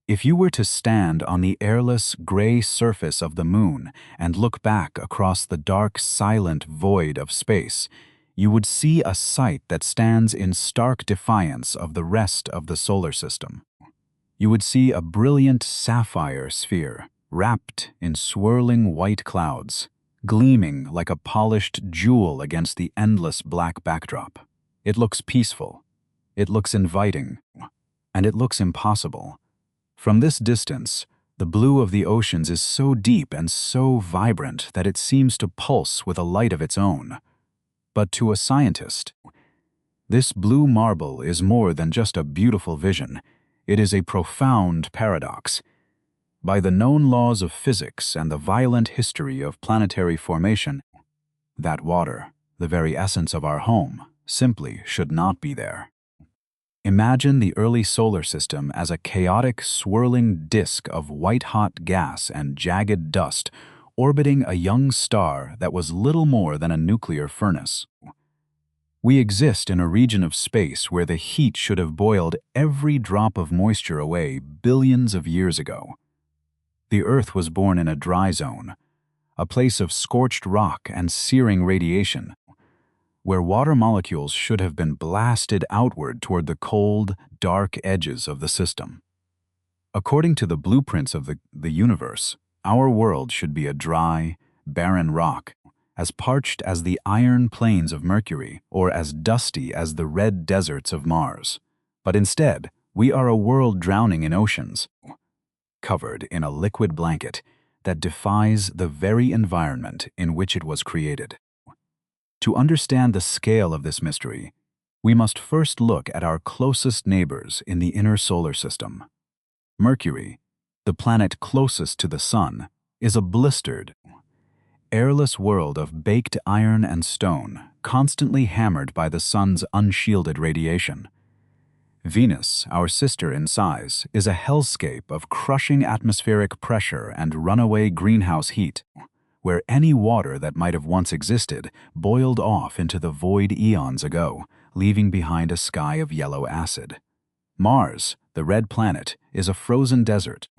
If you were to stand on the airless, gray surface of the moon and look back across the dark, silent void of space, you would see a sight that stands in stark defiance of the rest of the solar system. You would see a brilliant sapphire sphere, wrapped in swirling white clouds, gleaming like a polished jewel against the endless black backdrop. It looks peaceful, it looks inviting, and it looks impossible. From this distance, the blue of the oceans is so deep and so vibrant that it seems to pulse with a light of its own. But to a scientist, this blue marble is more than just a beautiful vision. It is a profound paradox. By the known laws of physics and the violent history of planetary formation, that water, the very essence of our home, simply should not be there. Imagine the early solar system as a chaotic, swirling disk of white-hot gas and jagged dust orbiting a young star that was little more than a nuclear furnace. We exist in a region of space where the heat should have boiled every drop of moisture away billions of years ago. The Earth was born in a dry zone, a place of scorched rock and searing radiation, where water molecules should have been blasted outward toward the cold, dark edges of the system. According to the blueprints of the universe, our world should be a dry, barren rock, as parched as the iron plains of Mercury or as dusty as the red deserts of Mars. But instead, we are a world drowning in oceans, covered in a liquid blanket that defies the very environment in which it was created. To understand the scale of this mystery, we must first look at our closest neighbors in the inner solar system. Mercury, the planet closest to the Sun, is a blistered, airless world of baked iron and stone, constantly hammered by the Sun's unshielded radiation. Venus, our sister in size, is a hellscape of crushing atmospheric pressure and runaway greenhouse heat, where any water that might have once existed boiled off into the void eons ago, leaving behind a sky of yellow acid. Mars, the red planet, is a frozen desert,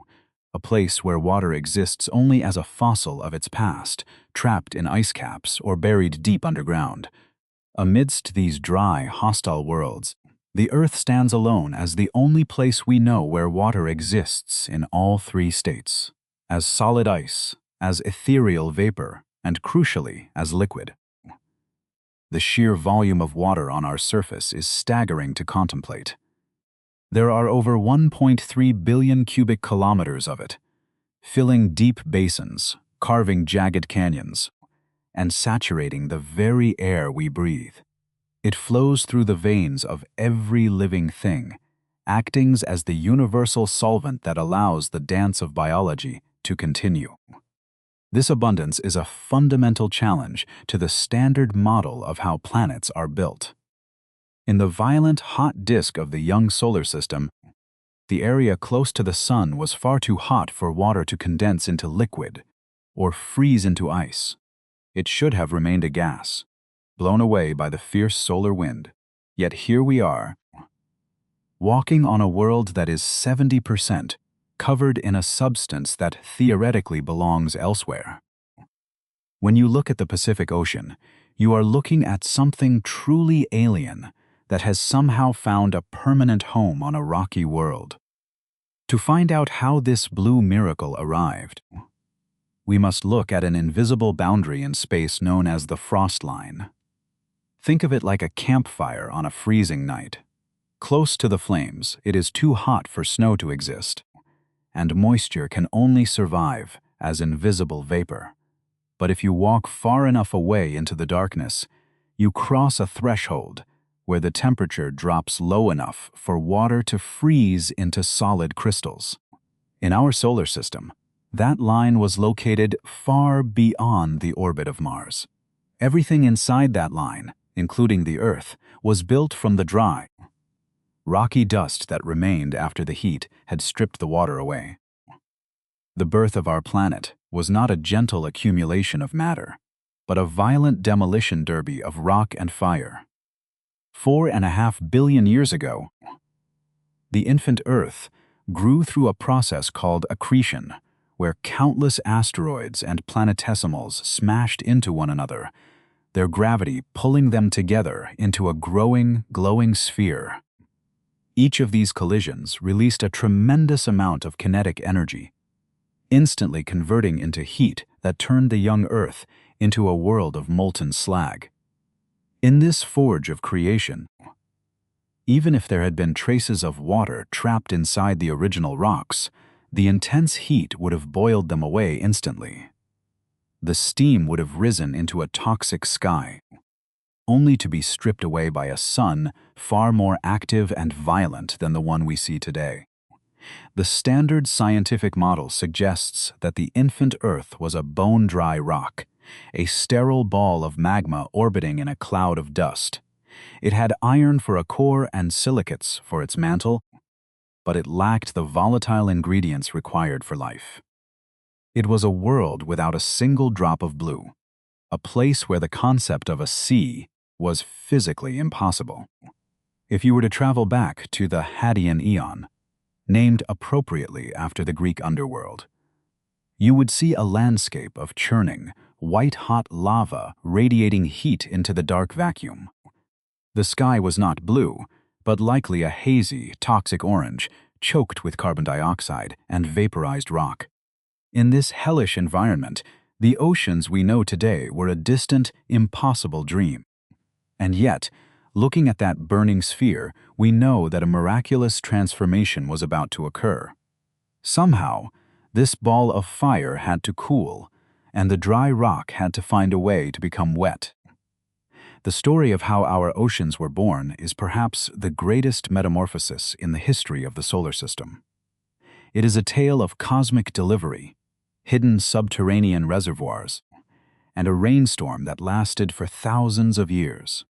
a place where water exists only as a fossil of its past, trapped in ice caps or buried deep underground. Amidst these dry, hostile worlds, the Earth stands alone as the only place we know where water exists in all three states, as solid ice, as ethereal vapor, and crucially, as liquid. The sheer volume of water on our surface is staggering to contemplate. There are over 1.3 billion cubic kilometers of it, filling deep basins, carving jagged canyons, and saturating the very air we breathe. It flows through the veins of every living thing, acting as the universal solvent that allows the dance of biology to continue. This abundance is a fundamental challenge to the standard model of how planets are built. In the violent, hot disk of the young solar system, the area close to the Sun was far too hot for water to condense into liquid or freeze into ice. It should have remained a gas, blown away by the fierce solar wind. Yet here we are, walking on a world that is 70% covered in a substance that theoretically belongs elsewhere. When you look at the Pacific Ocean, you are looking at something truly alien that has somehow found a permanent home on a rocky world. To find out how this blue miracle arrived, we must look at an invisible boundary in space known as the frost line. Think of it like a campfire on a freezing night. Close to the flames, it is too hot for snow to exist, and moisture can only survive as invisible vapor. But if you walk far enough away into the darkness, you cross a threshold where the temperature drops low enough for water to freeze into solid crystals. In our solar system, that line was located far beyond the orbit of Mars. Everything inside that line, including the Earth, was built from the dry, rocky dust that remained after the heat had stripped the water away. The birth of our planet was not a gentle accumulation of matter, but a violent demolition derby of rock and fire. 4.5 billion years ago, the infant Earth grew through a process called accretion, where countless asteroids and planetesimals smashed into one another, their gravity pulling them together into a growing, glowing sphere. Each of these collisions released a tremendous amount of kinetic energy, instantly converting into heat that turned the young Earth into a world of molten slag. In this forge of creation, even if there had been traces of water trapped inside the original rocks, the intense heat would have boiled them away instantly. The steam would have risen into a toxic sky, only to be stripped away by a sun far more active and violent than the one we see today. The standard scientific model suggests that the infant Earth was a bone-dry rock, a sterile ball of magma orbiting in a cloud of dust. It had iron for a core and silicates for its mantle, but it lacked the volatile ingredients required for life. It was a world without a single drop of blue, a place where the concept of a sea was physically impossible. If you were to travel back to the Hadean Eon, named appropriately after the Greek underworld, you would see a landscape of churning, white-hot lava radiating heat into the dark vacuum. The sky was not blue, but likely a hazy, toxic orange, choked with carbon dioxide and vaporized rock. In this hellish environment, the oceans we know today were a distant, impossible dream. And yet, looking at that burning sphere, we know that a miraculous transformation was about to occur. Somehow, this ball of fire had to cool, and the dry rock had to find a way to become wet. The story of how our oceans were born is perhaps the greatest metamorphosis in the history of the solar system. It is a tale of cosmic delivery, hidden subterranean reservoirs, and a rainstorm that lasted for thousands of years.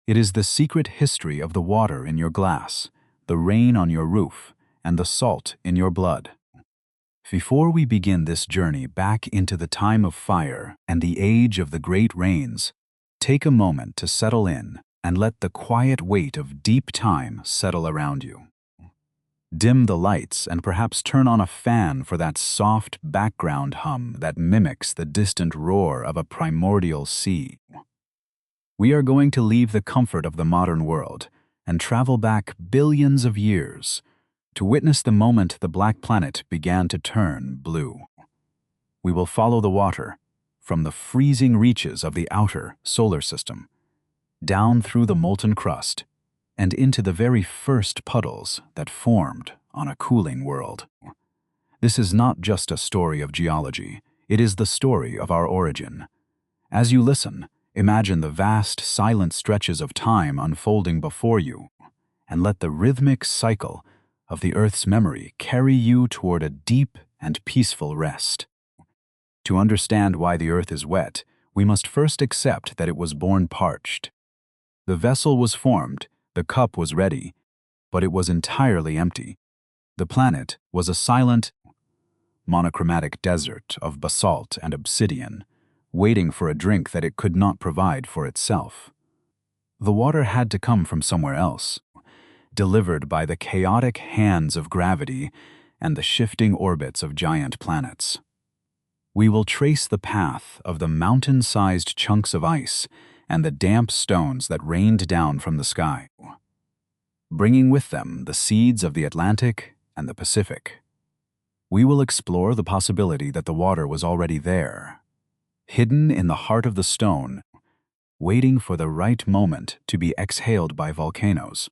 It is the secret history of the water in your glass, the rain on your roof, and the salt in your blood. Before we begin this journey back into the time of fire and the age of the great rains, take a moment to settle in and let the quiet weight of deep time settle around you. Dim the lights and perhaps turn on a fan for that soft background hum that mimics the distant roar of a primordial sea. We are going to leave the comfort of the modern world and travel back billions of years to witness the moment the black planet began to turn blue. We will follow the water from the freezing reaches of the outer solar system, down through the molten crust, and into the very first puddles that formed on a cooling world. This is not just a story of geology, it is the story of our origin. As you listen, imagine the vast, silent stretches of time unfolding before you, and let the rhythmic cycle of the Earth's memory carry you toward a deep and peaceful rest. To understand why the Earth is wet, we must first accept that it was born parched. The vessel was formed, the cup was ready, but it was entirely empty. The planet was a silent, monochromatic desert of basalt and obsidian, waiting for a drink that it could not provide for itself. The water had to come from somewhere else, delivered by the chaotic hands of gravity and the shifting orbits of giant planets. We will trace the path of the mountain-sized chunks of ice and the damp stones that rained down from the sky, bringing with them the seeds of the Atlantic and the Pacific. We will explore the possibility that the water was already there, hidden in the heart of the stone, waiting for the right moment to be exhaled by volcanoes.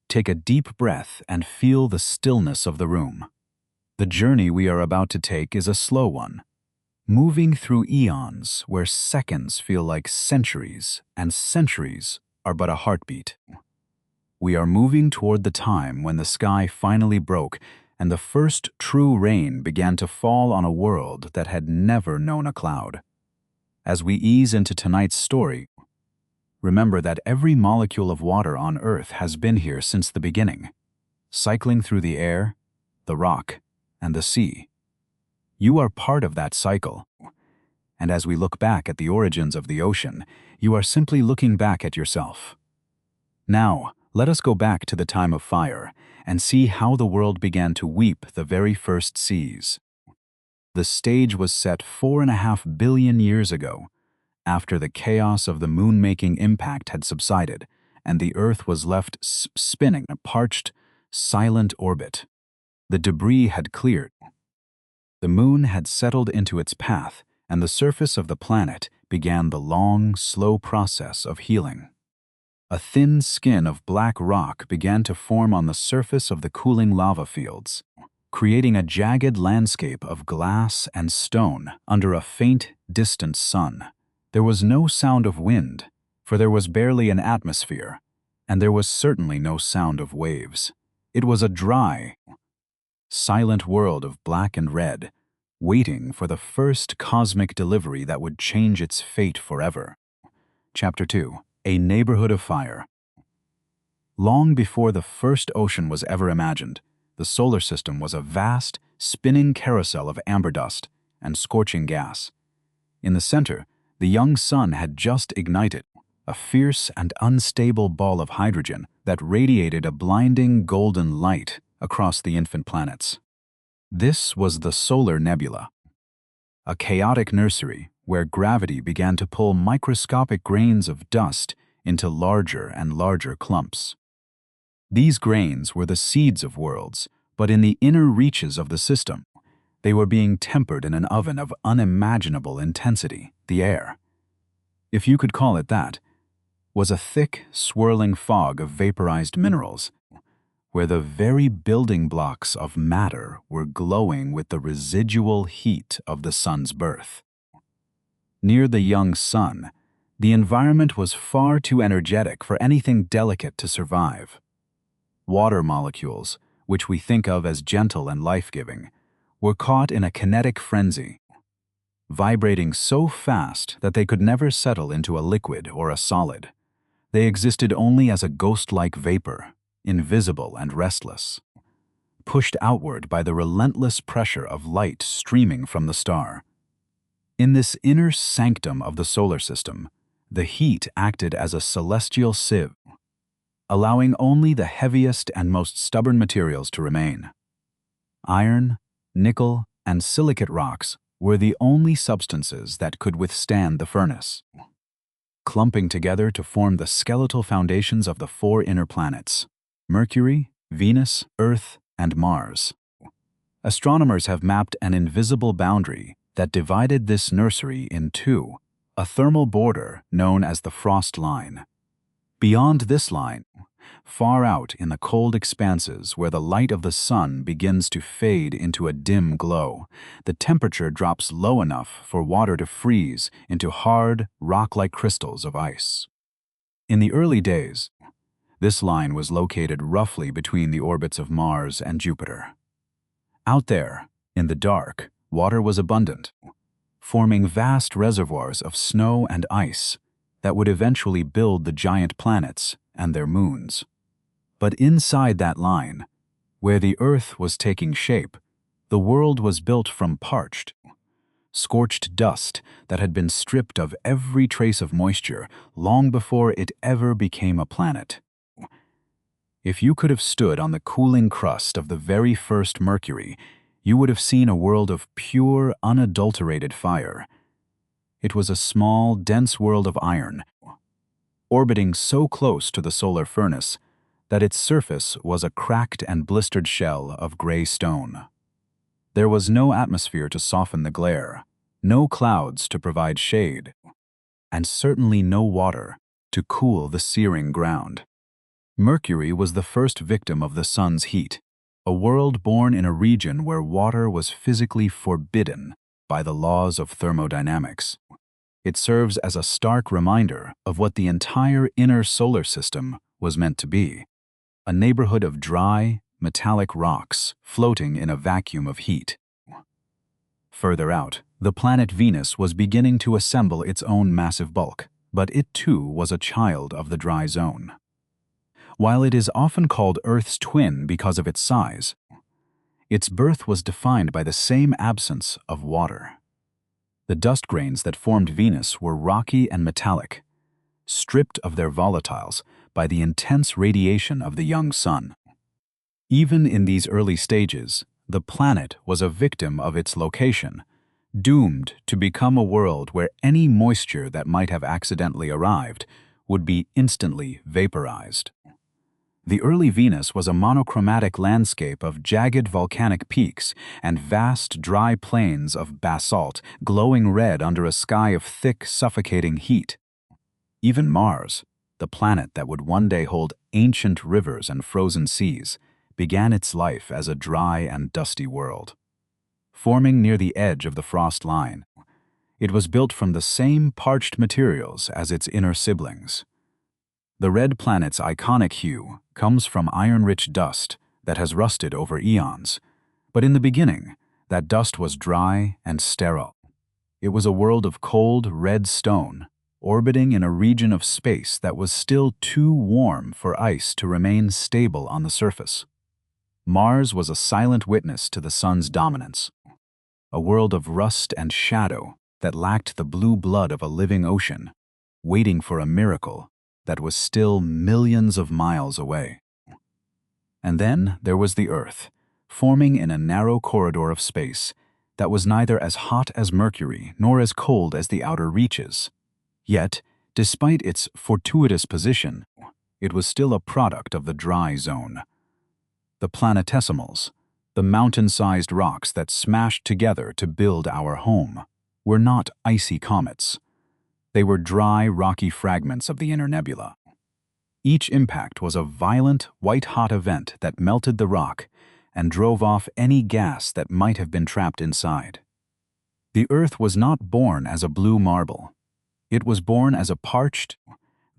Take a deep breath and feel the stillness of the room. The journey we are about to take is a slow one, moving through eons where seconds feel like centuries and centuries are but a heartbeat. We are moving toward the time when the sky finally broke and the first true rain began to fall on a world that had never known a cloud. As we ease into tonight's story, remember that every molecule of water on Earth has been here since the beginning, cycling through the air, the rock, and the sea. You are part of that cycle, and as we look back at the origins of the ocean, you are simply looking back at yourself. Now, Let us go back to the time of fire and see how the world began to weep the very first seas. The stage was set 4.5 billion years ago, after the chaos of the moon-making impact had subsided, and the Earth was left spinning in a parched, silent orbit. The debris had cleared. The moon had settled into its path, and the surface of the planet began the long, slow process of healing. A thin skin of black rock began to form on the surface of the cooling lava fields, creating a jagged landscape of glass and stone under a faint, distant sun. There was no sound of wind, for there was barely an atmosphere, and there was certainly no sound of waves. It was a dry, silent world of black and red, waiting for the first cosmic delivery that would change its fate forever. Chapter 2. A Neighborhood of Fire. Long before the first ocean was ever imagined, the solar system was a vast, spinning carousel of amber dust and scorching gas. In the center, the young sun had just ignited, a fierce and unstable ball of hydrogen that radiated a blinding golden light across the infant planets. This was the solar nebula, a chaotic nursery where gravity began to pull microscopic grains of dust into larger and larger clumps. These grains were the seeds of worlds, but in the inner reaches of the system, they were being tempered in an oven of unimaginable intensity. The air, if you could call it that, was a thick, swirling fog of vaporized minerals, where the very building blocks of matter were glowing with the residual heat of the sun's birth. Near the young sun, the environment was far too energetic for anything delicate to survive. Water molecules, which we think of as gentle and life-giving, were caught in a kinetic frenzy, vibrating so fast that they could never settle into a liquid or a solid. They existed only as a ghost-like vapor, invisible and restless, pushed outward by the relentless pressure of light streaming from the star. In this inner sanctum of the solar system, the heat acted as a celestial sieve, allowing only the heaviest and most stubborn materials to remain. Iron, nickel, and silicate rocks were the only substances that could withstand the furnace, clumping together to form the skeletal foundations of the 4 inner planets: Mercury, Venus, Earth, and Mars. Astronomers have mapped an invisible boundary that divided this nursery in two, a thermal border known as the frost line. Beyond this line, far out in the cold expanses where the light of the sun begins to fade into a dim glow, the temperature drops low enough for water to freeze into hard, rock-like crystals of ice. In the early days, this line was located roughly between the orbits of Mars and Jupiter. Out there, in the dark, water was abundant, forming vast reservoirs of snow and ice that would eventually build the giant planets and their moons. But inside that line, where the Earth was taking shape, the world was built from parched, scorched dust that had been stripped of every trace of moisture long before it ever became a planet. If you could have stood on the cooling crust of the very first Mercury, you would have seen a world of pure, unadulterated fire. It was a small, dense world of iron, orbiting so close to the solar furnace that its surface was a cracked and blistered shell of gray stone. There was no atmosphere to soften the glare, no clouds to provide shade, and certainly no water to cool the searing ground. Mercury was the first victim of the sun's heat, a world born in a region where water was physically forbidden by the laws of thermodynamics. It serves as a stark reminder of what the entire inner solar system was meant to be: a neighborhood of dry, metallic rocks floating in a vacuum of heat. Further out, the planet Venus was beginning to assemble its own massive bulk, but it too was a child of the dry zone. While it is often called Earth's twin because of its size, its birth was defined by the same absence of water. The dust grains that formed Venus were rocky and metallic, stripped of their volatiles, by the intense radiation of the young sun. Even in these early stages, the planet was a victim of its location, doomed to become a world where any moisture that might have accidentally arrived would be instantly vaporized. The early Venus was a monochromatic landscape of jagged volcanic peaks and vast dry plains of basalt glowing red under a sky of thick, suffocating heat. Even Mars, the planet that would one day hold ancient rivers and frozen seas, began its life as a dry and dusty world. Forming near the edge of the frost line, it was built from the same parched materials as its inner siblings. The red planet's iconic hue comes from iron-rich dust that has rusted over eons, but in the beginning, that dust was dry and sterile. It was a world of cold, red stone, orbiting in a region of space that was still too warm for ice to remain stable on the surface. Mars was a silent witness to the sun's dominance, a world of rust and shadow that lacked the blue blood of a living ocean, waiting for a miracle that was still millions of miles away. And then there was the Earth, forming in a narrow corridor of space that was neither as hot as Mercury nor as cold as the outer reaches. Yet, despite its fortuitous position, it was still a product of the dry zone. The planetesimals, the mountain-sized rocks that smashed together to build our home, were not icy comets. They were dry, rocky fragments of the inner nebula. Each impact was a violent, white-hot event that melted the rock and drove off any gas that might have been trapped inside. The Earth was not born as a blue marble. It was born as a parched,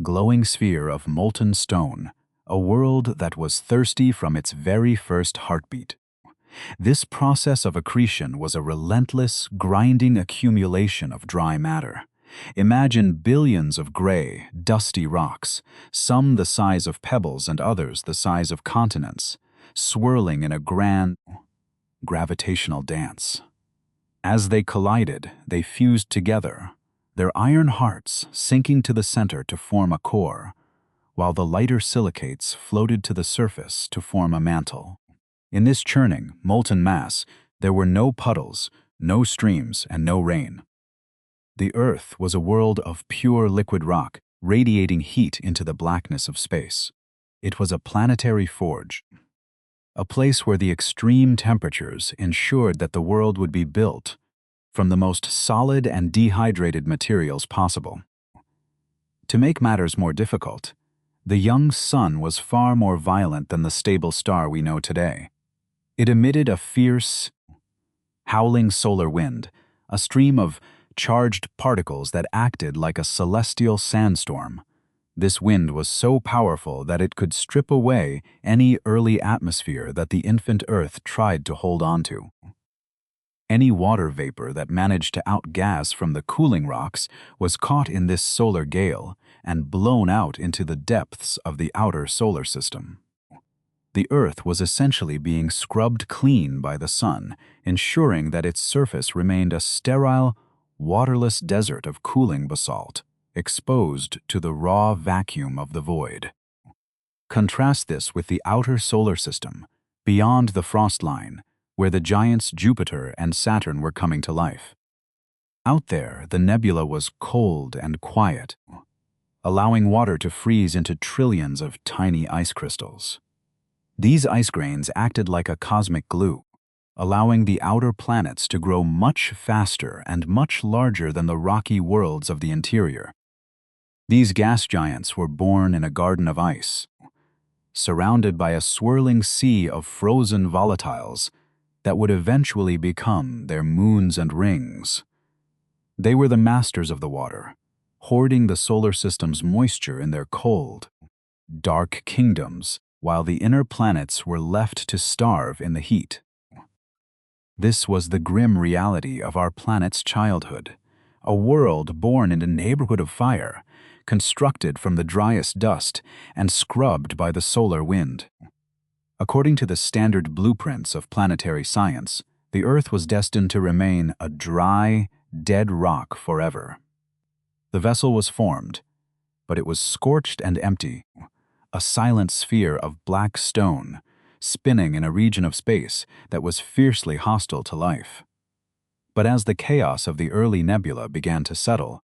glowing sphere of molten stone, a world that was thirsty from its very first heartbeat. This process of accretion was a relentless, grinding accumulation of dry matter. Imagine billions of gray, dusty rocks, some the size of pebbles and others the size of continents, swirling in a grand, gravitational dance. As they collided, they fused together, their iron hearts sinking to the center to form a core, while the lighter silicates floated to the surface to form a mantle. In this churning, molten mass, there were no puddles, no streams, and no rain. The Earth was a world of pure liquid rock, radiating heat into the blackness of space. It was a planetary forge, a place where the extreme temperatures ensured that the world would be built from the most solid and dehydrated materials possible. To make matters more difficult, the young sun was far more violent than the stable star we know today. It emitted a fierce, howling solar wind, a stream of charged particles that acted like a celestial sandstorm. This wind was so powerful that it could strip away any early atmosphere that the infant Earth tried to hold onto. Any water vapor that managed to outgas from the cooling rocks was caught in this solar gale and blown out into the depths of the outer solar system. The Earth was essentially being scrubbed clean by the sun, ensuring that its surface remained a sterile, waterless desert of cooling basalt, exposed to the raw vacuum of the void. Contrast this with the outer solar system, beyond the frost line, where the giants Jupiter and Saturn were coming to life. Out there, the nebula was cold and quiet, allowing water to freeze into trillions of tiny ice crystals. These ice grains acted like a cosmic glue, allowing the outer planets to grow much faster and much larger than the rocky worlds of the interior. These gas giants were born in a garden of ice, surrounded by a swirling sea of frozen volatiles that would eventually become their moons and rings. They were the masters of the water, hoarding the solar system's moisture in their cold, dark kingdoms, while the inner planets were left to starve in the heat. This was the grim reality of our planet's childhood, a world born in a neighborhood of fire, constructed from the driest dust and scrubbed by the solar wind. According to the standard blueprints of planetary science, the Earth was destined to remain a dry, dead rock forever. The vessel was formed, but it was scorched and empty, a silent sphere of black stone, spinning in a region of space that was fiercely hostile to life. But as the chaos of the early nebula began to settle,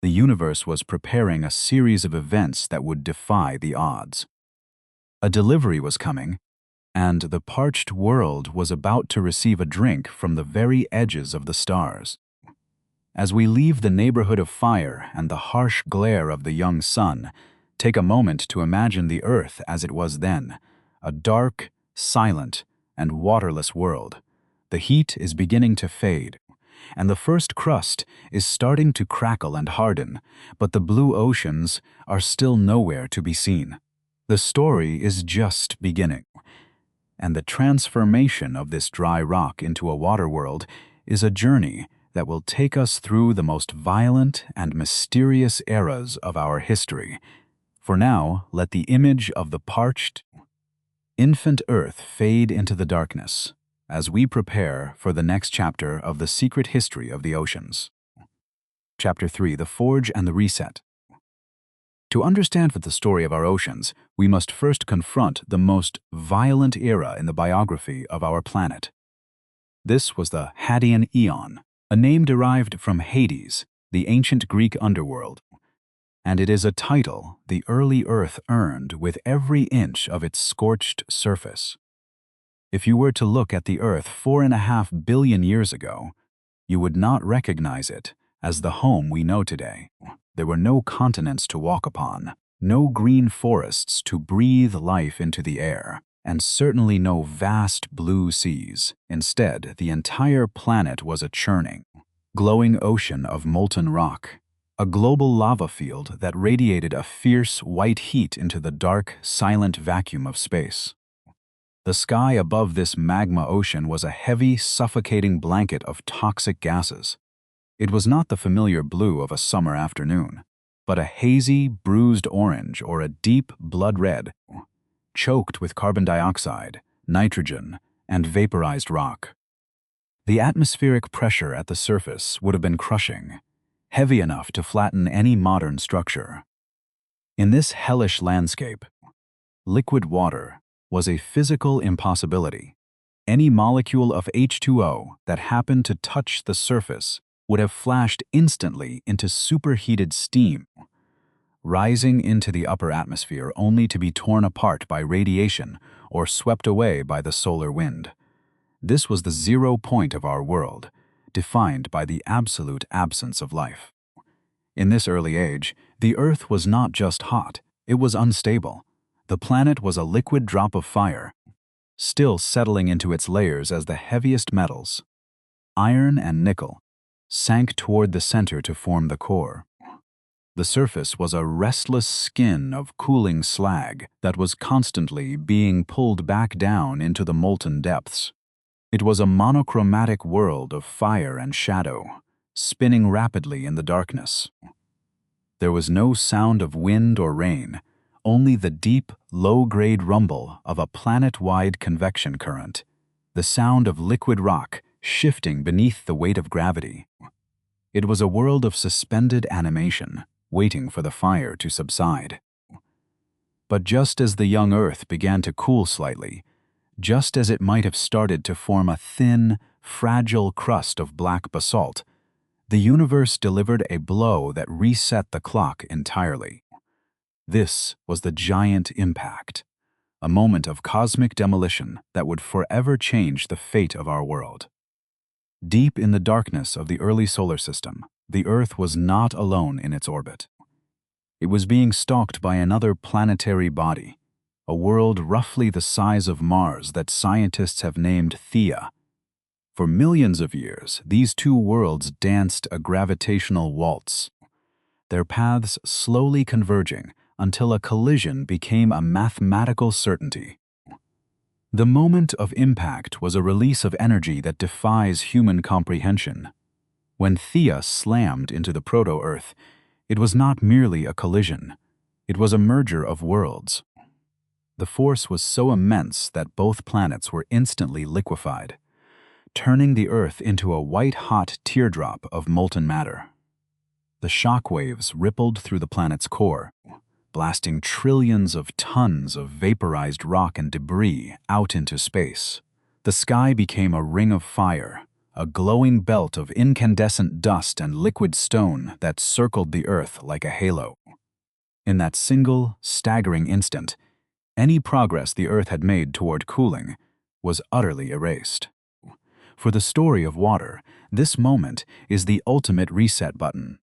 the universe was preparing a series of events that would defy the odds. A delivery was coming, and the parched world was about to receive a drink from the very edges of the stars. As we leave the neighborhood of fire and the harsh glare of the young sun, take a moment to imagine the Earth as it was then, a dark, silent, and waterless world. The heat is beginning to fade, and the first crust is starting to crackle and harden, but the blue oceans are still nowhere to be seen. The story is just beginning, and the transformation of this dry rock into a water world is a journey that will take us through the most violent and mysterious eras of our history. For now, let the image of the parched, infant Earth fade into the darkness as we prepare for the next chapter of the secret history of the oceans. Chapter 3: The Forge and the Reset. To understand the story of our oceans, we must first confront the most violent era in the biography of our planet. This was the Hadean Eon, a name derived from Hades, the ancient Greek underworld, and it is a title the early Earth earned with every inch of its scorched surface. If you were to look at the Earth 4.5 billion years ago, you would not recognize it as the home we know today. There were no continents to walk upon, no green forests to breathe life into the air, and certainly no vast blue seas. Instead, the entire planet was a churning, glowing ocean of molten rock, a global lava field that radiated a fierce white heat into the dark, silent vacuum of space. The sky above this magma ocean was a heavy, suffocating blanket of toxic gases. It was not the familiar blue of a summer afternoon, but a hazy, bruised orange or a deep blood red, choked with carbon dioxide, nitrogen, and vaporized rock. The atmospheric pressure at the surface would have been crushing, heavy enough to flatten any modern structure. In this hellish landscape, liquid water was a physical impossibility. Any molecule of H2O that happened to touch the surface would have flashed instantly into superheated steam, rising into the upper atmosphere only to be torn apart by radiation or swept away by the solar wind. This was the 0 point of our world, defined by the absolute absence of life. In this early age, the Earth was not just hot, it was unstable. The planet was a liquid drop of fire, still settling into its layers as the heaviest metals, iron and nickel, sank toward the center to form the core. The surface was a restless skin of cooling slag that was constantly being pulled back down into the molten depths. It was a monochromatic world of fire and shadow, spinning rapidly in the darkness. There was no sound of wind or rain, only the deep, low-grade rumble of a planet-wide convection current, the sound of liquid rock shifting beneath the weight of gravity. It was a world of suspended animation, waiting for the fire to subside. But just as the young Earth began to cool slightly, just as it might have started to form a thin, fragile crust of black basalt, the universe delivered a blow that reset the clock entirely. This was the giant impact, a moment of cosmic demolition that would forever change the fate of our world. Deep in the darkness of the early solar system, the Earth was not alone in its orbit. It was being stalked by another planetary body, a world roughly the size of Mars that scientists have named Theia. For millions of years, these two worlds danced a gravitational waltz, their paths slowly converging until a collision became a mathematical certainty. The moment of impact was a release of energy that defies human comprehension. When Theia slammed into the proto-Earth, it was not merely a collision. It was a merger of worlds. The force was so immense that both planets were instantly liquefied, turning the Earth into a white-hot teardrop of molten matter. The shock waves rippled through the planet's core, blasting trillions of tons of vaporized rock and debris out into space. The sky became a ring of fire, a glowing belt of incandescent dust and liquid stone that circled the Earth like a halo. In that single, staggering instant, any progress the Earth had made toward cooling was utterly erased. For the story of water, this moment is the ultimate reset button.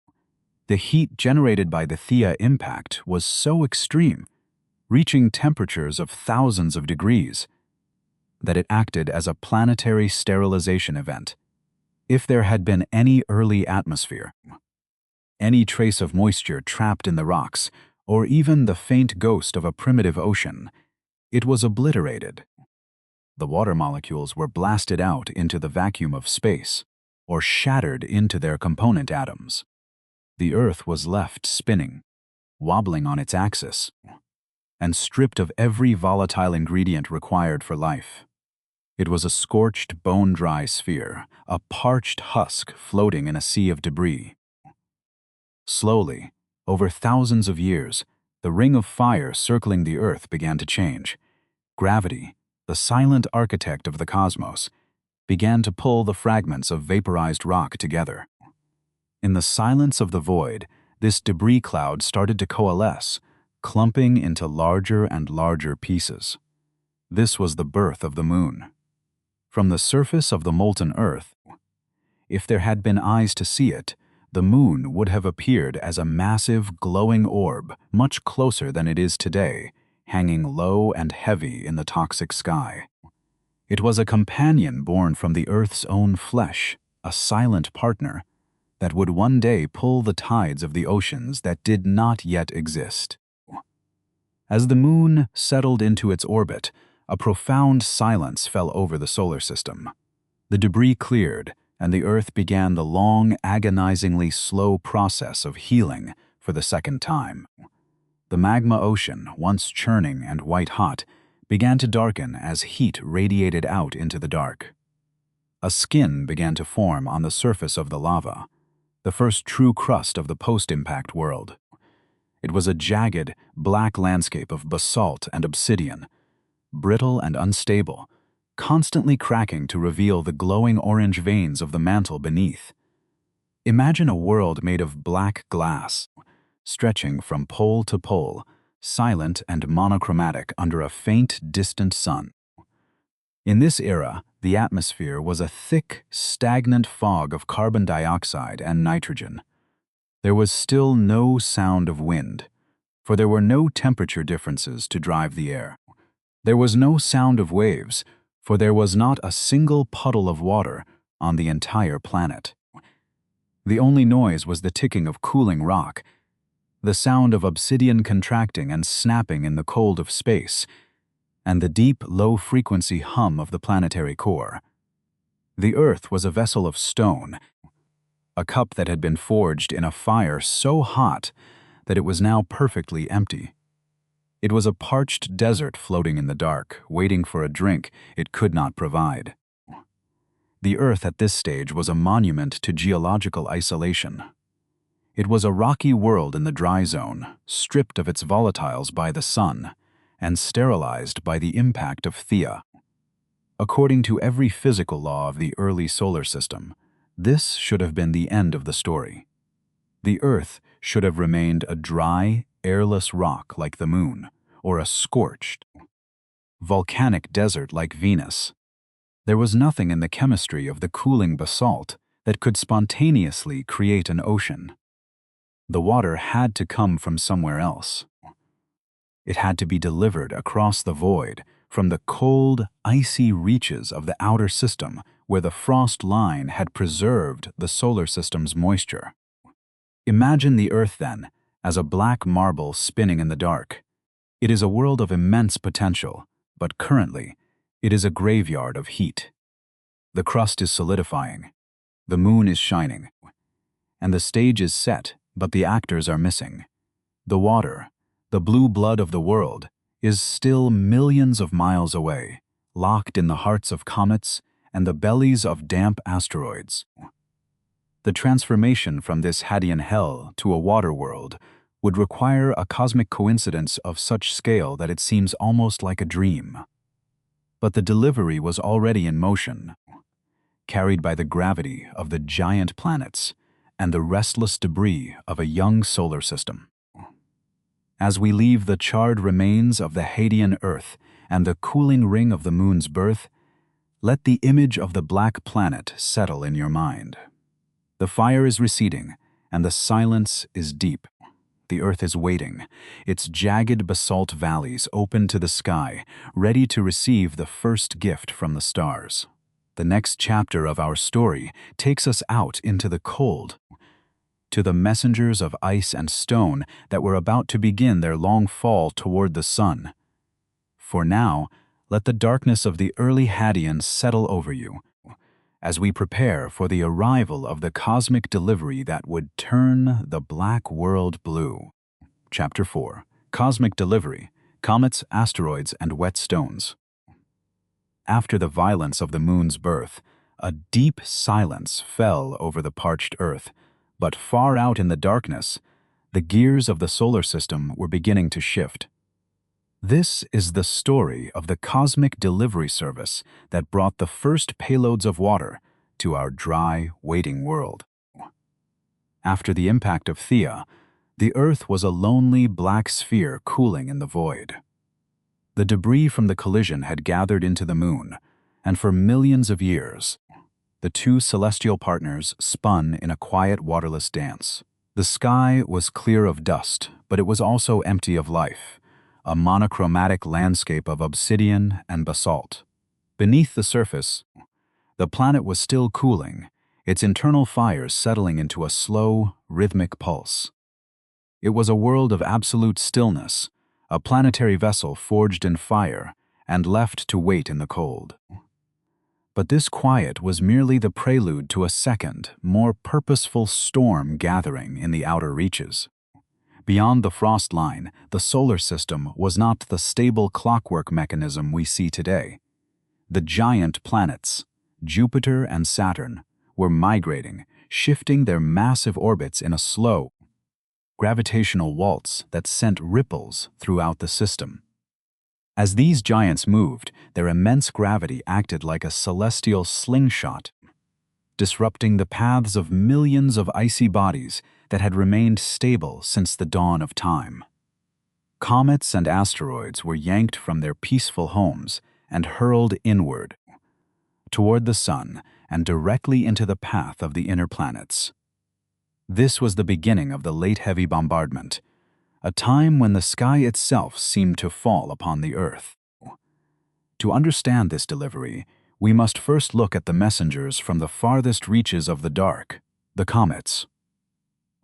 The heat generated by the Theia impact was so extreme, reaching temperatures of thousands of degrees, that it acted as a planetary sterilization event. If there had been any early atmosphere, any trace of moisture trapped in the rocks, or even the faint ghost of a primitive ocean, it was obliterated. The water molecules were blasted out into the vacuum of space, or shattered into their component atoms. The Earth was left spinning, wobbling on its axis, and stripped of every volatile ingredient required for life. It was a scorched, bone-dry sphere, a parched husk floating in a sea of debris. Slowly, over thousands of years, the ring of fire circling the Earth began to change. Gravity, the silent architect of the cosmos, began to pull the fragments of vaporized rock together. In the silence of the void, this debris cloud started to coalesce, clumping into larger and larger pieces. This was the birth of the moon. From the surface of the molten Earth, if there had been eyes to see it, the moon would have appeared as a massive, glowing orb, much closer than it is today, hanging low and heavy in the toxic sky. It was a companion born from the Earth's own flesh, a silent partner, that would one day pull the tides of the oceans that did not yet exist. As the moon settled into its orbit, a profound silence fell over the solar system. The debris cleared, and the Earth began the long, agonizingly slow process of healing for the second time. The magma ocean, once churning and white-hot, began to darken as heat radiated out into the dark. A skin began to form on the surface of the lava, the first true crust of the post-impact world. It was a jagged, black landscape of basalt and obsidian, brittle and unstable, constantly cracking to reveal the glowing orange veins of the mantle beneath. Imagine a world made of black glass, stretching from pole to pole, silent and monochromatic under a faint, distant sun. In this era, the atmosphere was a thick, stagnant fog of carbon dioxide and nitrogen. There was still no sound of wind, for there were no temperature differences to drive the air. There was no sound of waves, for there was not a single puddle of water on the entire planet. The only noise was the ticking of cooling rock, the sound of obsidian contracting and snapping in the cold of space, and the deep, low-frequency hum of the planetary core. The Earth was a vessel of stone, a cup that had been forged in a fire so hot that it was now perfectly empty. It was a parched desert floating in the dark, waiting for a drink it could not provide. The Earth at this stage was a monument to geological isolation. It was a rocky world in the dry zone, stripped of its volatiles by the sun, and sterilized by the impact of Theia. According to every physical law of the early solar system, this should have been the end of the story. The Earth should have remained a dry, airless rock like the moon, or a scorched, volcanic desert like Venus. There was nothing in the chemistry of the cooling basalt that could spontaneously create an ocean. The water had to come from somewhere else. It had to be delivered across the void from the cold, icy reaches of the outer system where the frost line had preserved the solar system's moisture. Imagine the Earth, then, as a black marble spinning in the dark. It is a world of immense potential, but currently, it is a graveyard of heat. The crust is solidifying, the moon is shining, and the stage is set, but the actors are missing. The water, the blue blood of the world, is still millions of miles away, locked in the hearts of comets and the bellies of damp asteroids. The transformation from this Hadean hell to a water world would require a cosmic coincidence of such scale that it seems almost like a dream. But the delivery was already in motion, carried by the gravity of the giant planets and the restless debris of a young solar system. As we leave the charred remains of the Hadean Earth and the cooling ring of the moon's birth, let the image of the black planet settle in your mind. The fire is receding, and the silence is deep. The Earth is waiting, its jagged basalt valleys open to the sky, ready to receive the first gift from the stars. The next chapter of our story takes us out into the cold, to the messengers of ice and stone that were about to begin their long fall toward the sun. For now, let the darkness of the early Hadeans settle over you, as we prepare for the arrival of the cosmic delivery that would turn the black world blue. Chapter 4. Cosmic Delivery, Comets, Asteroids, and Wet Stones. After the violence of the moon's birth, a deep silence fell over the parched Earth, but far out in the darkness, the gears of the solar system were beginning to shift. This is the story of the cosmic delivery service that brought the first payloads of water to our dry, waiting world. After the impact of Theia, the Earth was a lonely black sphere cooling in the void. The debris from the collision had gathered into the moon, and for millions of years, the two celestial partners spun in a quiet, waterless dance. The sky was clear of dust, but it was also empty of life, a monochromatic landscape of obsidian and basalt. Beneath the surface, the planet was still cooling, its internal fires settling into a slow, rhythmic pulse. It was a world of absolute stillness, a planetary vessel forged in fire and left to wait in the cold. But this quiet was merely the prelude to a second, more purposeful storm gathering in the outer reaches. Beyond the frost line, the solar system was not the stable clockwork mechanism we see today. The giant planets, Jupiter and Saturn, were migrating, shifting their massive orbits in a slow, gravitational waltz that sent ripples throughout the system. As these giants moved, their immense gravity acted like a celestial slingshot, disrupting the paths of millions of icy bodies that had remained stable since the dawn of time. Comets and asteroids were yanked from their peaceful homes and hurled inward, toward the sun and directly into the path of the inner planets. This was the beginning of the late heavy bombardment, a time when the sky itself seemed to fall upon the Earth. To understand this delivery, we must first look at the messengers from the farthest reaches of the dark, the comets.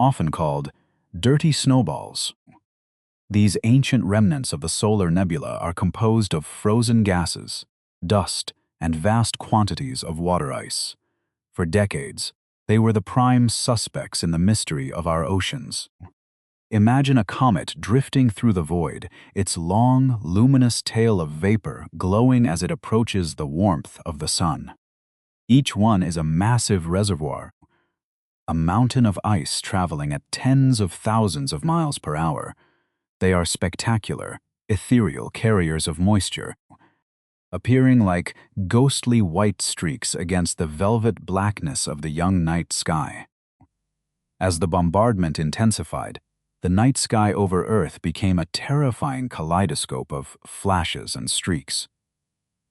Often called dirty snowballs, these ancient remnants of the solar nebula are composed of frozen gases, dust, and vast quantities of water ice. For decades, they were the prime suspects in the mystery of our oceans. Imagine a comet drifting through the void, its long, luminous tail of vapor glowing as it approaches the warmth of the sun. Each one is a massive reservoir, a mountain of ice traveling at tens of thousands of miles per hour. They are spectacular, ethereal carriers of moisture, appearing like ghostly white streaks against the velvet blackness of the young night sky. As the bombardment intensified, the night sky over Earth became a terrifying kaleidoscope of flashes and streaks.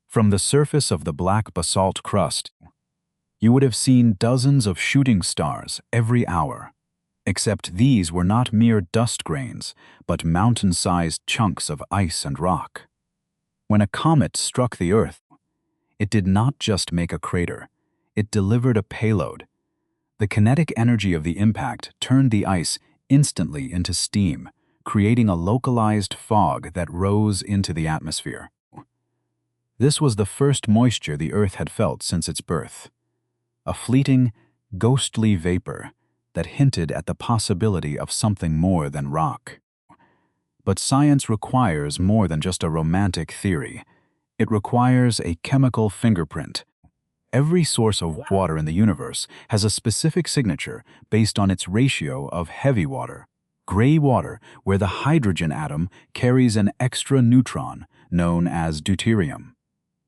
From the surface of the black basalt crust, you would have seen dozens of shooting stars every hour, except these were not mere dust grains, but mountain-sized chunks of ice and rock. When a comet struck the Earth, it did not just make a crater, it delivered a payload. The kinetic energy of the impact turned the ice instantly into steam, creating a localized fog that rose into the atmosphere. This was the first moisture the Earth had felt since its birth, a fleeting, ghostly vapor that hinted at the possibility of something more than rock. But science requires more than just a romantic theory. It requires a chemical fingerprint. Every source of water in the universe has a specific signature based on its ratio of heavy water, gray water where the hydrogen atom carries an extra neutron known as deuterium.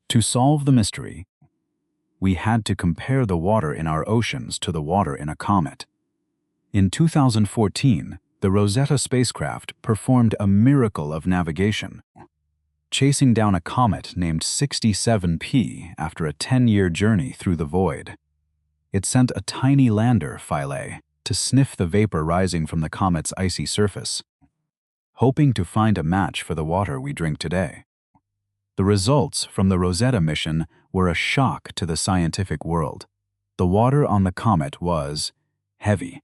To solve the mystery, we had to compare the water in our oceans to the water in a comet. In 2014, the Rosetta spacecraft performed a miracle of navigation, chasing down a comet named 67P after a 10-year journey through the void. It sent a tiny lander, Philae, to sniff the vapor rising from the comet's icy surface, hoping to find a match for the water we drink today. The results from the Rosetta mission were a shock to the scientific world. The water on the comet was heavy.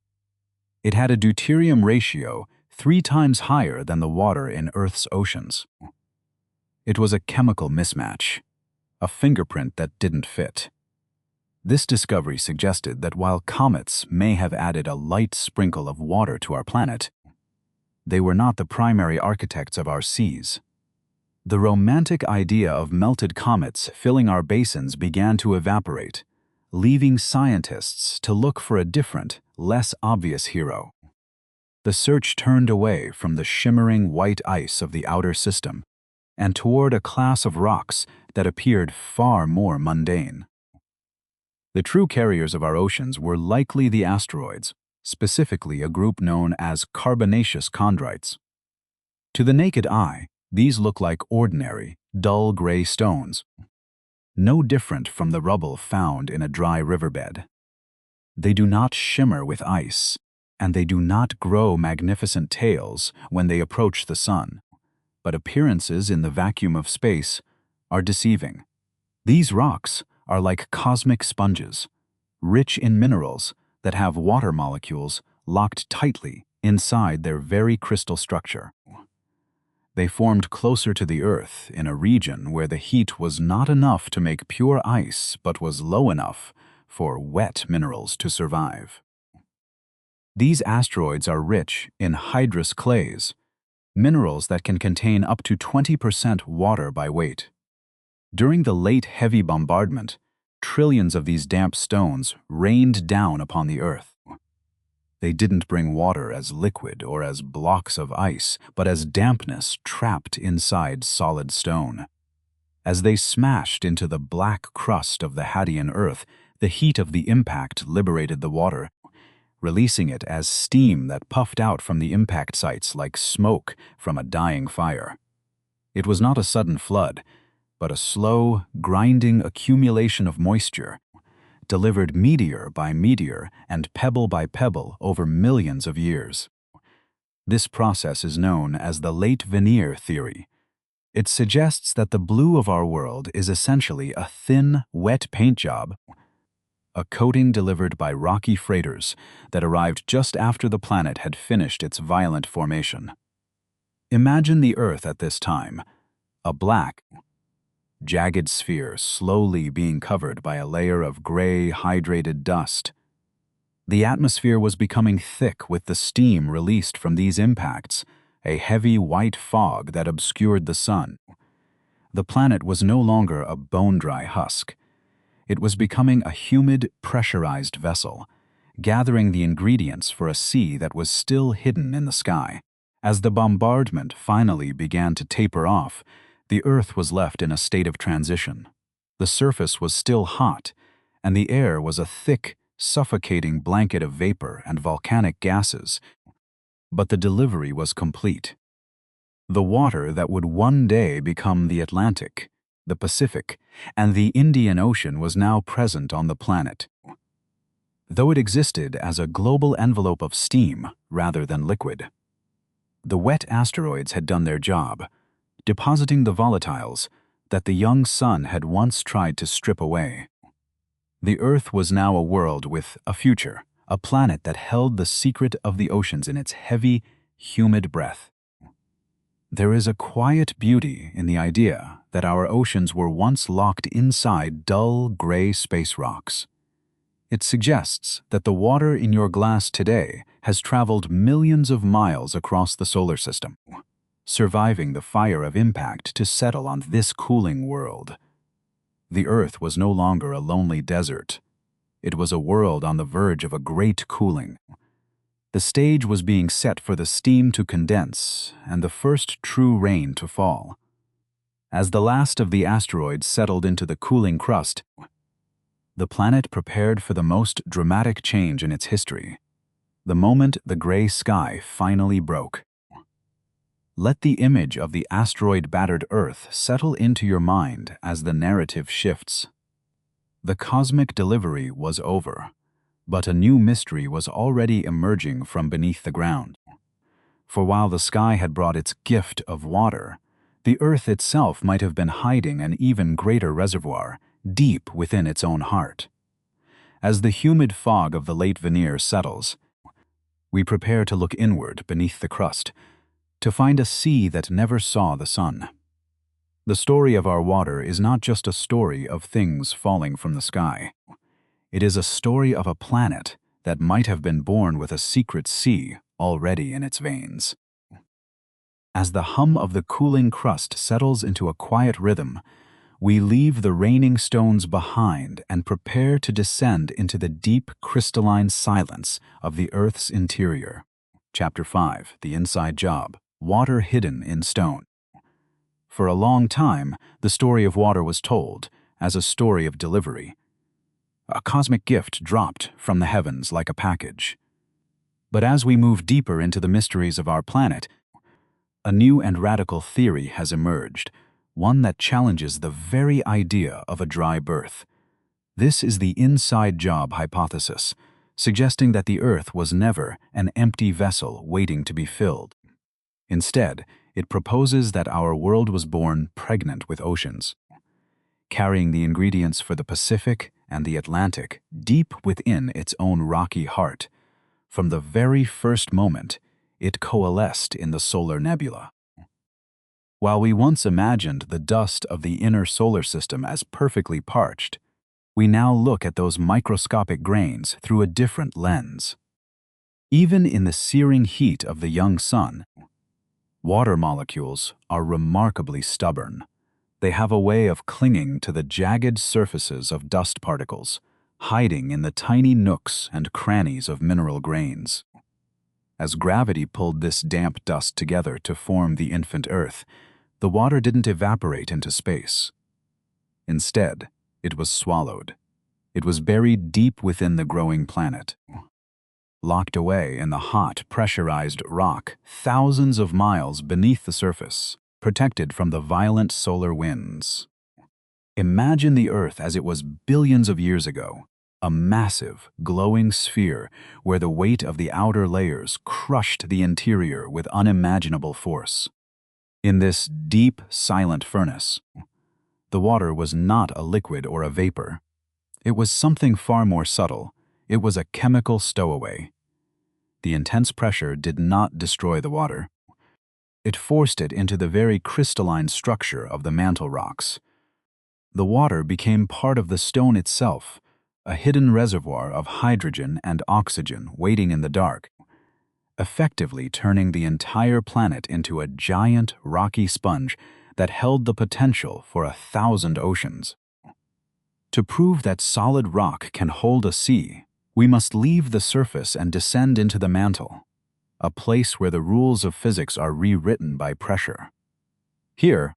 It had a deuterium ratio 3 times higher than the water in Earth's oceans. It was a chemical mismatch, a fingerprint that didn't fit. This discovery suggested that while comets may have added a light sprinkle of water to our planet, they were not the primary architects of our seas. The romantic idea of melted comets filling our basins began to evaporate, leaving scientists to look for a different, less obvious hero. The search turned away from the shimmering white ice of the outer system and toward a class of rocks that appeared far more mundane. The true carriers of our oceans were likely the asteroids, specifically a group known as carbonaceous chondrites. To the naked eye, these look like ordinary, dull gray stones, no different from the rubble found in a dry riverbed. They do not shimmer with ice, and they do not grow magnificent tails when they approach the sun, but appearances in the vacuum of space are deceiving. These rocks are like cosmic sponges, rich in minerals that have water molecules locked tightly inside their very crystal structure. They formed closer to the Earth in a region where the heat was not enough to make pure ice but was low enough for wet minerals to survive. These asteroids are rich in hydrous clays, minerals that can contain up to 20% water by weight. During the late heavy bombardment, trillions of these damp stones rained down upon the Earth. They didn't bring water as liquid or as blocks of ice, but as dampness trapped inside solid stone. As they smashed into the black crust of the Hadean Earth, the heat of the impact liberated the water, releasing it as steam that puffed out from the impact sites like smoke from a dying fire. It was not a sudden flood, but a slow, grinding accumulation of moisture, delivered meteor by meteor and pebble by pebble over millions of years. This process is known as the late veneer theory. It suggests that the blue of our world is essentially a thin, wet paint job, a coating delivered by rocky freighters that arrived just after the planet had finished its violent formation. Imagine the Earth at this time, a black, jagged sphere slowly being covered by a layer of gray, hydrated dust. The atmosphere was becoming thick with the steam released from these impacts, a heavy white fog that obscured the sun. The planet was no longer a bone-dry husk. It was becoming a humid, pressurized vessel, gathering the ingredients for a sea that was still hidden in the sky. As the bombardment finally began to taper off, the Earth was left in a state of transition. The surface was still hot, and the air was a thick, suffocating blanket of vapor and volcanic gases, but the delivery was complete. The water that would one day become the Atlantic, the Pacific, and the Indian Ocean was now present on the planet. Though it existed as a global envelope of steam rather than liquid, the wet asteroids had done their job, depositing the volatiles that the young sun had once tried to strip away. The Earth was now a world with a future, a planet that held the secret of the oceans in its heavy, humid breath. There is a quiet beauty in the idea that our oceans were once locked inside dull, gray space rocks. It suggests that the water in your glass today has traveled millions of miles across the solar system, surviving the fire of impact to settle on this cooling world. The Earth was no longer a lonely desert. It was a world on the verge of a great cooling. The stage was being set for the steam to condense and the first true rain to fall. As the last of the asteroids settled into the cooling crust, the planet prepared for the most dramatic change in its history. The moment the gray sky finally broke. Let the image of the asteroid-battered Earth settle into your mind as the narrative shifts. The cosmic delivery was over, but a new mystery was already emerging from beneath the ground. For while the sky had brought its gift of water, the Earth itself might have been hiding an even greater reservoir, deep within its own heart. As the humid fog of the late veneer settles, we prepare to look inward beneath the crust, to find a sea that never saw the sun. The story of our water is not just a story of things falling from the sky. It is a story of a planet that might have been born with a secret sea already in its veins. As the hum of the cooling crust settles into a quiet rhythm, we leave the raining stones behind and prepare to descend into the deep crystalline silence of the Earth's interior. Chapter 5, The Inside Job, Water Hidden in Stone. For a long time, the story of water was told as a story of delivery. A cosmic gift dropped from the heavens like a package. But as we move deeper into the mysteries of our planet, a new and radical theory has emerged, one that challenges the very idea of a dry birth. This is the inside job hypothesis, suggesting that the Earth was never an empty vessel waiting to be filled. Instead, it proposes that our world was born pregnant with oceans, carrying the ingredients for the Pacific and the Atlantic deep within its own rocky heart. From the very first moment, it coalesced in the solar nebula. While we once imagined the dust of the inner solar system as perfectly parched, we now look at those microscopic grains through a different lens. Even in the searing heat of the young sun, water molecules are remarkably stubborn. They have a way of clinging to the jagged surfaces of dust particles, hiding in the tiny nooks and crannies of mineral grains. As gravity pulled this damp dust together to form the infant Earth, the water didn't evaporate into space. Instead, it was swallowed. It was buried deep within the growing planet, locked away in the hot, pressurized rock thousands of miles beneath the surface, protected from the violent solar winds. Imagine the Earth as it was billions of years ago, a massive, glowing sphere where the weight of the outer layers crushed the interior with unimaginable force. In this deep, silent furnace, the water was not a liquid or a vapor. It was something far more subtle. It was a chemical stowaway. The intense pressure did not destroy the water. It forced it into the very crystalline structure of the mantle rocks. The water became part of the stone itself, a hidden reservoir of hydrogen and oxygen waiting in the dark, effectively turning the entire planet into a giant, rocky sponge that held the potential for 1,000 oceans. To prove that solid rock can hold a sea, we must leave the surface and descend into the mantle, a place where the rules of physics are rewritten by pressure. Here,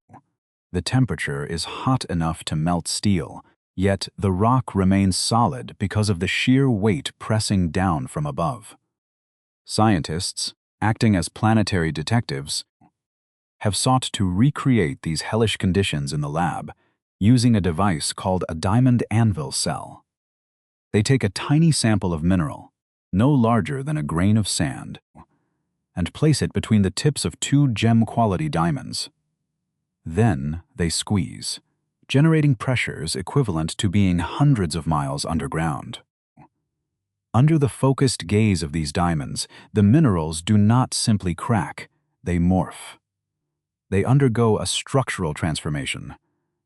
the temperature is hot enough to melt steel, yet the rock remains solid because of the sheer weight pressing down from above. Scientists, acting as planetary detectives, have sought to recreate these hellish conditions in the lab using a device called a diamond anvil cell. They take a tiny sample of mineral, no larger than a grain of sand, and place it between the tips of 2 gem-quality diamonds. Then they squeeze, generating pressures equivalent to being hundreds of miles underground. Under the focused gaze of these diamonds, the minerals do not simply crack, they morph. They undergo a structural transformation,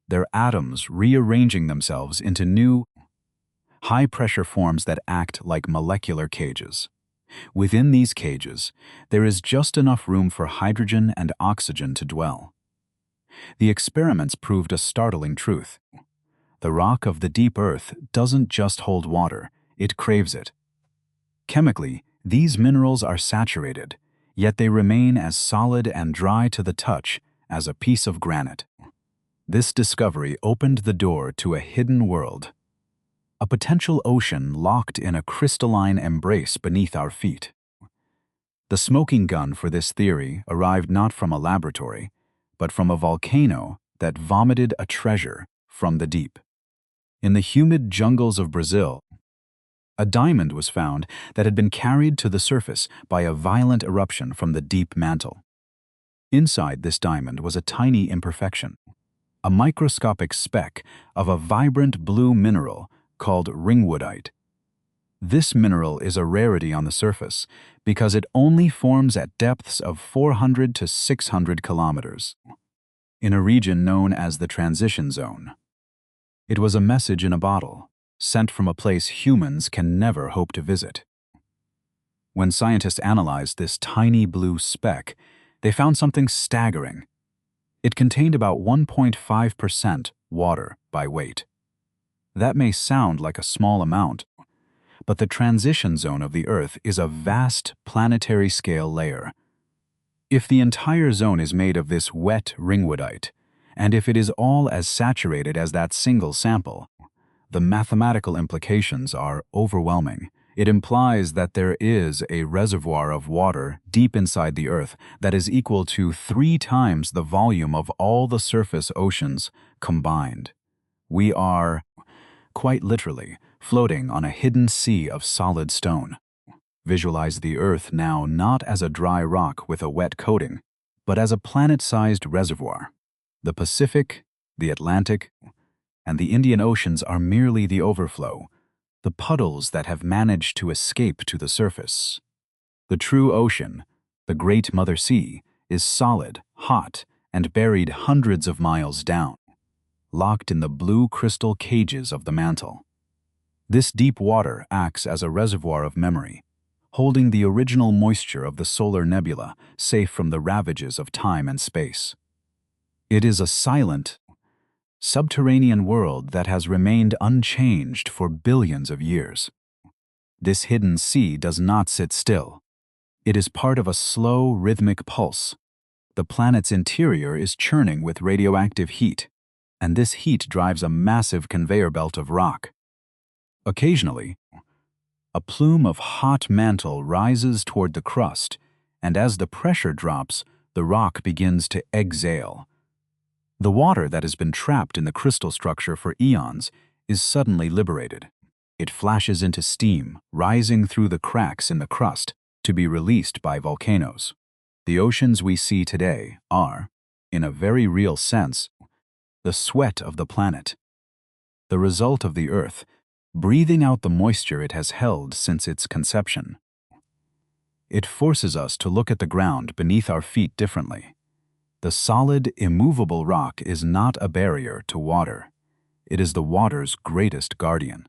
their atoms rearranging themselves into new, high-pressure forms that act like molecular cages. Within these cages, there is just enough room for hydrogen and oxygen to dwell. The experiments proved a startling truth. The rock of the deep Earth doesn't just hold water, it craves it. Chemically, These minerals are saturated, yet they remain as solid and dry to the touch as a piece of granite. This discovery opened the door to a hidden world, a potential ocean locked in a crystalline embrace beneath our feet. The smoking gun for this theory arrived not from a laboratory, but from a volcano that vomited a treasure from the deep. In the humid jungles of Brazil, a diamond was found that had been carried to the surface by a violent eruption from the deep mantle. Inside this diamond was a tiny imperfection, a microscopic speck of a vibrant blue mineral called ringwoodite. This mineral is a rarity on the surface because it only forms at depths of 400 to 600 kilometers, in a region known as the transition zone. It was a message in a bottle, sent from a place humans can never hope to visit. When scientists analyzed this tiny blue speck, they found something staggering. It contained about 1.5% water by weight. That may sound like a small amount, but the transition zone of the Earth is a vast planetary-scale layer. If the entire zone is made of this wet ringwoodite, and if it is all as saturated as that single sample, the mathematical implications are overwhelming. It implies that there is a reservoir of water deep inside the Earth that is equal to 3 times the volume of all the surface oceans combined. We are, quite literally, floating on a hidden sea of solid stone. Visualize the Earth now not as a dry rock with a wet coating, but as a planet-sized reservoir. The Pacific, the Atlantic, and the Indian Oceans are merely the overflow, the puddles that have managed to escape to the surface. The true ocean, the Great Mother Sea, is solid, hot, and buried hundreds of miles down, locked in the blue crystal cages of the mantle. This deep water acts as a reservoir of memory, holding the original moisture of the solar nebula safe from the ravages of time and space. It is a silent, subterranean world that has remained unchanged for billions of years. This hidden sea does not sit still. It is part of a slow, rhythmic pulse. The planet's interior is churning with radioactive heat, and this heat drives a massive conveyor belt of rock. Occasionally, a plume of hot mantle rises toward the crust, and as the pressure drops, the rock begins to exhale. The water that has been trapped in the crystal structure for eons is suddenly liberated. It flashes into steam, rising through the cracks in the crust to be released by volcanoes. The oceans we see today are, in a very real sense, the sweat of the planet, the result of the Earth, breathing out the moisture it has held since its conception. It forces us to look at the ground beneath our feet differently. The solid, immovable rock is not a barrier to water. It is the water's greatest guardian.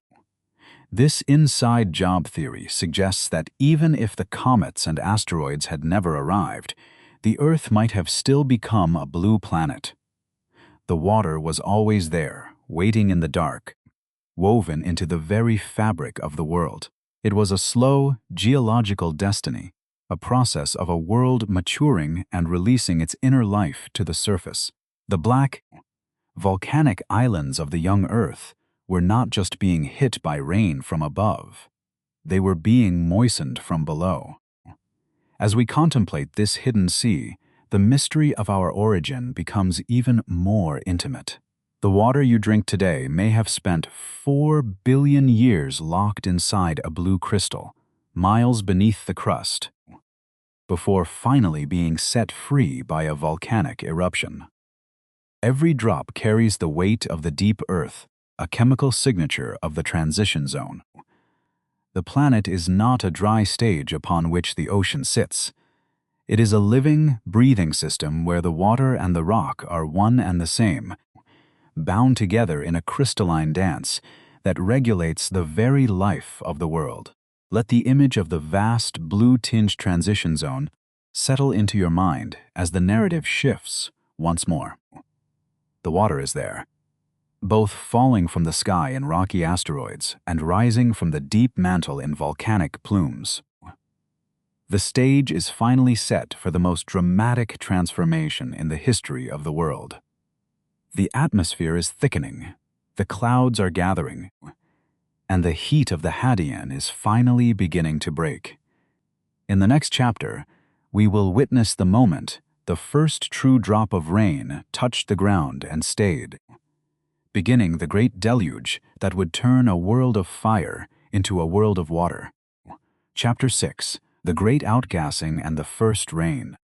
This inside job theory suggests that even if the comets and asteroids had never arrived, the Earth might have still become a blue planet. The water was always there, waiting in the dark, woven into the very fabric of the world. It was a slow, geological destiny, a process of a world maturing and releasing its inner life to the surface. The black, volcanic islands of the young Earth were not just being hit by rain from above. They were being moistened from below. As we contemplate this hidden sea, the mystery of our origin becomes even more intimate. The water you drink today may have spent 4 billion years locked inside a blue crystal, miles beneath the crust, before finally being set free by a volcanic eruption. Every drop carries the weight of the deep Earth, a chemical signature of the transition zone. The planet is not a dry stage upon which the ocean sits. It is a living, breathing system where the water and the rock are one and the same, bound together in a crystalline dance that regulates the very life of the world. Let the image of the vast blue-tinged transition zone settle into your mind as the narrative shifts once more. The water is there, both falling from the sky in rocky asteroids and rising from the deep mantle in volcanic plumes. The stage is finally set for the most dramatic transformation in the history of the world. The atmosphere is thickening, the clouds are gathering, and the heat of the Hadean is finally beginning to break. In the next chapter, we will witness the moment the first true drop of rain touched the ground and stayed, beginning the great deluge that would turn a world of fire into a world of water. Chapter 6: The Great Outgassing and the First Rain.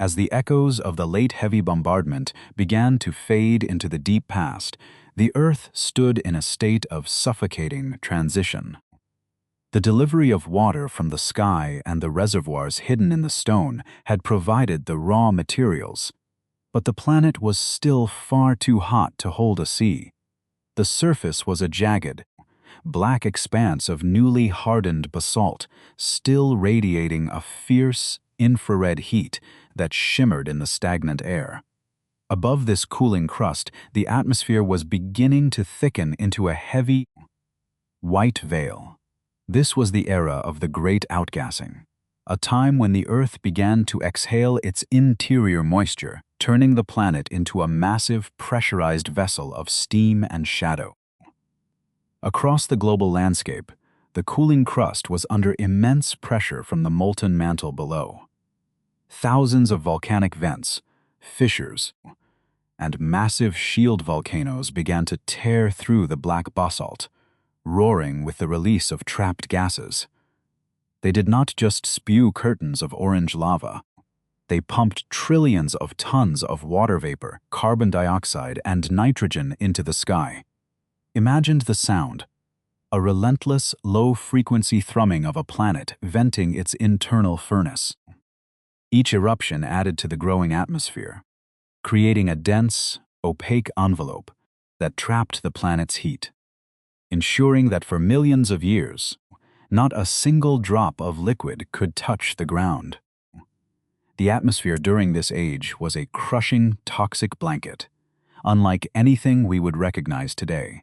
As the echoes of the late heavy bombardment began to fade into the deep past, the Earth stood in a state of suffocating transition. The delivery of water from the sky and the reservoirs hidden in the stone had provided the raw materials, but the planet was still far too hot to hold a sea. The surface was a jagged, black expanse of newly hardened basalt, still radiating a fierce, infrared heat that shimmered in the stagnant air. Above this cooling crust, the atmosphere was beginning to thicken into a heavy, white veil. This was the era of the Great Outgassing, a time when the Earth began to exhale its interior moisture, turning the planet into a massive pressurized vessel of steam and shadow. Across the global landscape, the cooling crust was under immense pressure from the molten mantle below. Thousands of volcanic vents, fissures, and massive shield volcanoes began to tear through the black basalt, roaring with the release of trapped gases. They did not just spew curtains of orange lava. They pumped trillions of tons of water vapor, carbon dioxide, and nitrogen into the sky. Imagine the sound: a relentless, low-frequency thrumming of a planet venting its internal furnace. Each eruption added to the growing atmosphere, creating a dense, opaque envelope that trapped the planet's heat, ensuring that for millions of years, not a single drop of liquid could touch the ground. The atmosphere during this age was a crushing, toxic blanket, unlike anything we would recognize today.